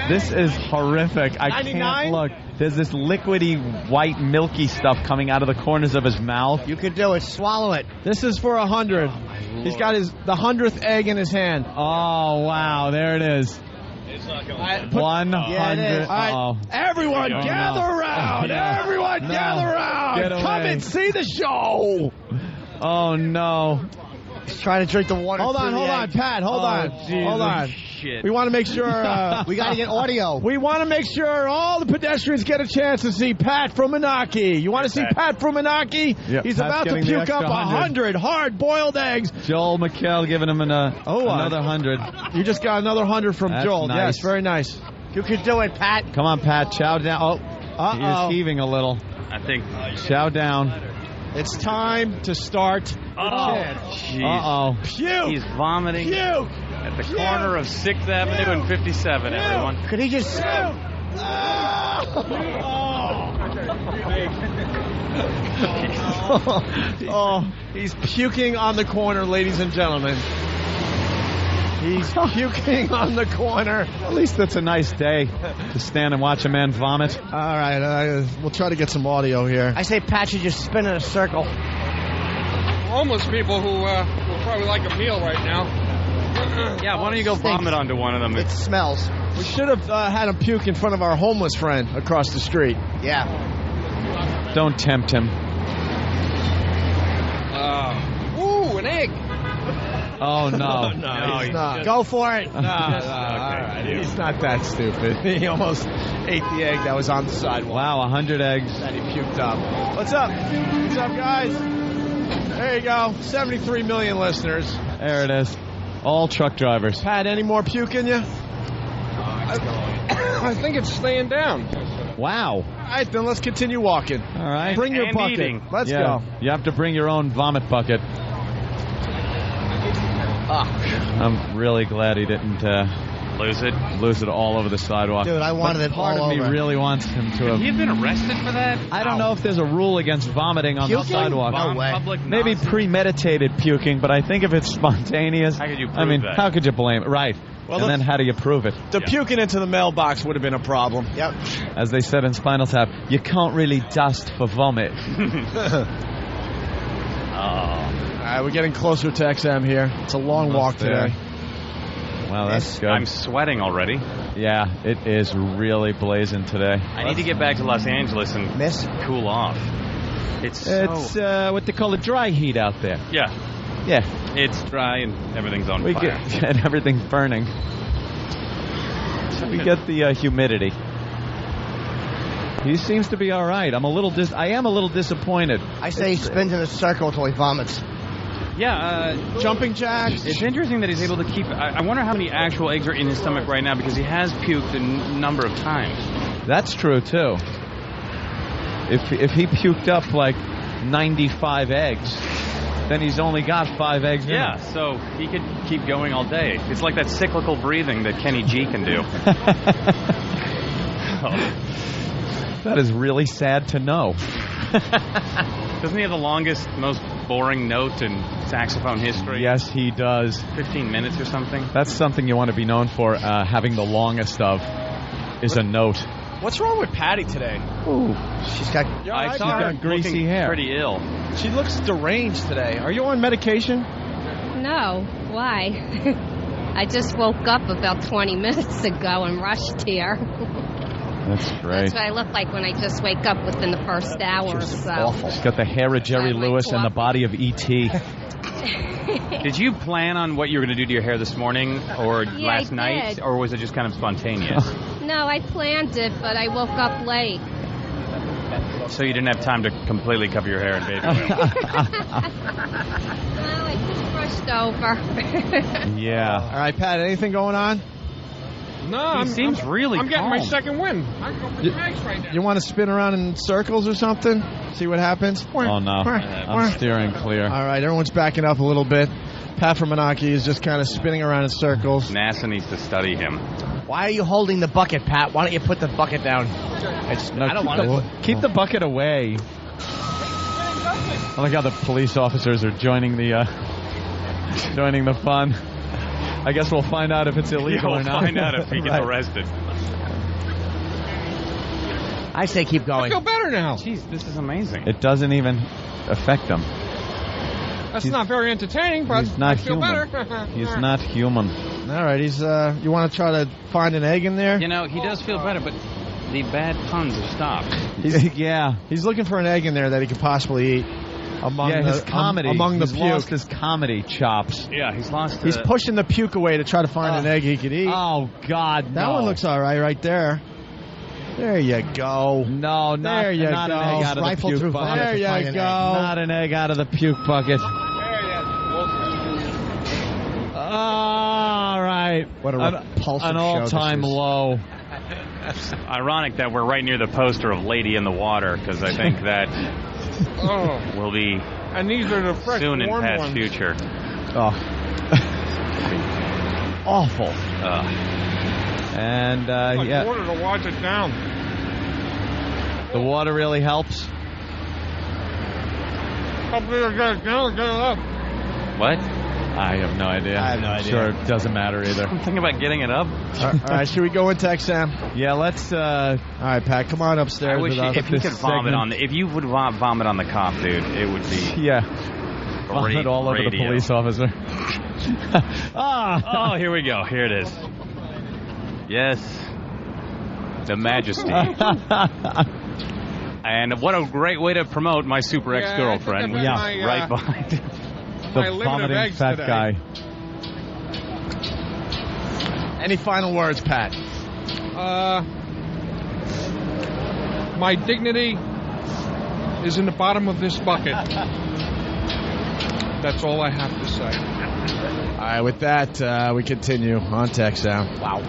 This is horrific. I 99? can't look. There's this liquidy, white, milky stuff coming out of the corners of his mouth. You could do it. Swallow it. This is for 100. He's got the 100th egg in his hand. Oh, wow. There it is. 100. Yeah, all right. Everyone, gather around. Everyone, gather around. Come and see the show. Oh, no. He's trying to drink the water. Hold on, Pat. Hold on. Shit. We want to make sure we got to get audio. We want to make sure all the pedestrians get a chance to see Pat from Moonachie. You want to see Pat from Moonachie? Yep, He's Pat's about to puke up 100 hard-boiled eggs. Joel McHale giving him another 100. You just got another 100 from That's Joel. nice. Yes, very nice. You could do it, Pat. Come on, Pat. Chow down. Oh, he is heaving a little. I think. Chow down. It's time to start. Uh-oh. Puke. He's vomiting. Puke. At the corner of 6th Avenue and 57, everyone. Could he just... He's puking on the corner, ladies and gentlemen. He's puking on the corner. At least it's a nice day to stand and watch a man vomit. All right, we'll try to get some audio here. I say Pat should just spin in a circle. Homeless people who will probably like a meal right now. Yeah, why don't you go vomit onto one of them? It smells. We should have had him puke in front of our homeless friend across the street. Yeah. Don't tempt him. Ooh, an egg. Oh, no. No, he's not. Go for it. No, all right. He's not that stupid. He almost ate the egg that was on the sidewalk. Wow, 100 eggs. That he puked up. What's up? What's up, guys? There you go. 73 million listeners. There it is. All truck drivers. Pat, any more puke in you? I think it's staying down. Wow. All right, then let's continue walking. All right. Bring your bucket. Eating. Let's go. You have to bring your own vomit bucket. I'm really glad he didn't lose it all over the sidewalk. Dude, I wanted it part all of me over. really wants him to Could have. he have been arrested for that? I don't know if there's a rule against vomiting on the Puking? sidewalk. No way. Public Maybe nonsense. premeditated puking, but I think if it's spontaneous, How could you prove I mean, that? how could you blame it? Right. Well, and then how do you prove it? The puking into the mailbox would have been a problem. Yep. As they said in Spinal Tap, you can't really dust for vomit. All right, we're getting closer to XM here. It's a long walk there. today. Wow, that's good. I'm sweating already. Yeah, it is really blazing today. I need to get back to Los Angeles and cool off. It's what they call a dry heat out there. Yeah. Yeah. It's dry and everything's on We fire. and everything's burning. We get the humidity. He seems to be all right. I am a little disappointed. I say he spins in a circle until he vomits. Yeah, jumping jacks. It's interesting that he's able to keep. I wonder how many actual eggs are in his stomach right now because he has puked a number of times. That's true too. If he puked up like 95 eggs, then he's only got 5 eggs in Yeah, him. so he could keep going all day. It's like that cyclical breathing that Kenny G can do. That is really sad to know. Doesn't he have the longest, most boring note in saxophone history? Yes, he does. 15 minutes or something. That's something you want to be known for, having the longest of, is a note. What's wrong with Patty today? Ooh. She's got... I saw her greasy looking hair. pretty ill. She looks deranged today. Are you on medication? No. Why? I just woke up about 20 minutes ago and rushed here. That's great. That's what I look like when I just wake up within the first hour or so. Awful. She's got the hair of Jerry Lewis and the body of E.T. Did you plan on what you were going to do to your hair this morning or last night, or was it just kind of spontaneous? No, I planned it, but I woke up late. So you didn't have time to completely cover your hair in baby oil. No, I just brushed over. Yeah. All right, Pat, anything going on? No, I'm getting my second win. I'm going for some eggs right now. You want to spin around in circles or something? See what happens? Oh, no. I'm steering clear. All right, everyone's backing up a little bit. Pat from Moonachie is just kind of spinning around in circles. NASA needs to study him. Why are you holding the bucket, Pat? Why don't you put the bucket down? I don't want to. Keep the bucket away. I like how the police officers are joining the fun. I guess we'll find out if it's illegal or not. We'll find out if he gets arrested. I say keep going. I feel better now. Jeez, this is amazing. It doesn't even affect him. That's not very entertaining, but He's not I feel human. better. He's not human. All right, he's. You want to try to find an egg in there? You know, he does feel better, but the bad puns have stopped. He's looking for an egg in there that he could possibly eat. Among his comedy. Among the he's puke. lost his comedy chops. Yeah, he's lost. He's pushing the puke away to try to find an egg he could eat. Oh God, that one looks all right there. There you go. No, not there you not go. An egg out of the puke bucket. There you go. Not an egg out of the puke bucket. All right. What a repulsive an all-time low. Ironic that we're right near the poster of Lady in the Water, because I think that will be and these are the fresh, soon in warm Pat's ones. future. Oh. Awful. And like water to wash it down. The water really helps. Get it up. What? I have no idea. I have no idea. Sure, it doesn't matter either. I'm thinking about getting it up. All right, should we go into XM? Yeah, let's. All right, Pat, come on upstairs. I wish with us. if you could vomit on if you would vomit on the cop, dude, it would be vomit all over the police officer. Oh, here we go. Here it is. Yes, the Majesty. And what a great way to promote my super ex-girlfriend. Right behind it. The vomiting fat today. guy. Any final words, Pat? My dignity is in the bottom of this bucket. That's all I have to say. All right, with that, we continue on Tech Sound. Wow.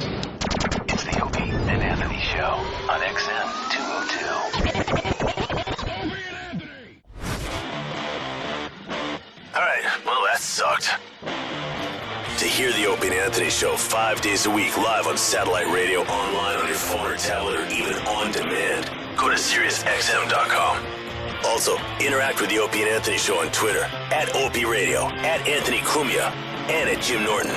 It's the Opie and Anthony Show on XM 202. All right, well, that sucked. To hear the Opie and Anthony Show 5 days a week live on satellite radio, online on your phone or tablet, or even on demand, go to SiriusXM.com. Also, interact with the Opie and Anthony Show on Twitter, @Opie Radio, @Anthony Cumia, and @Jim Norton.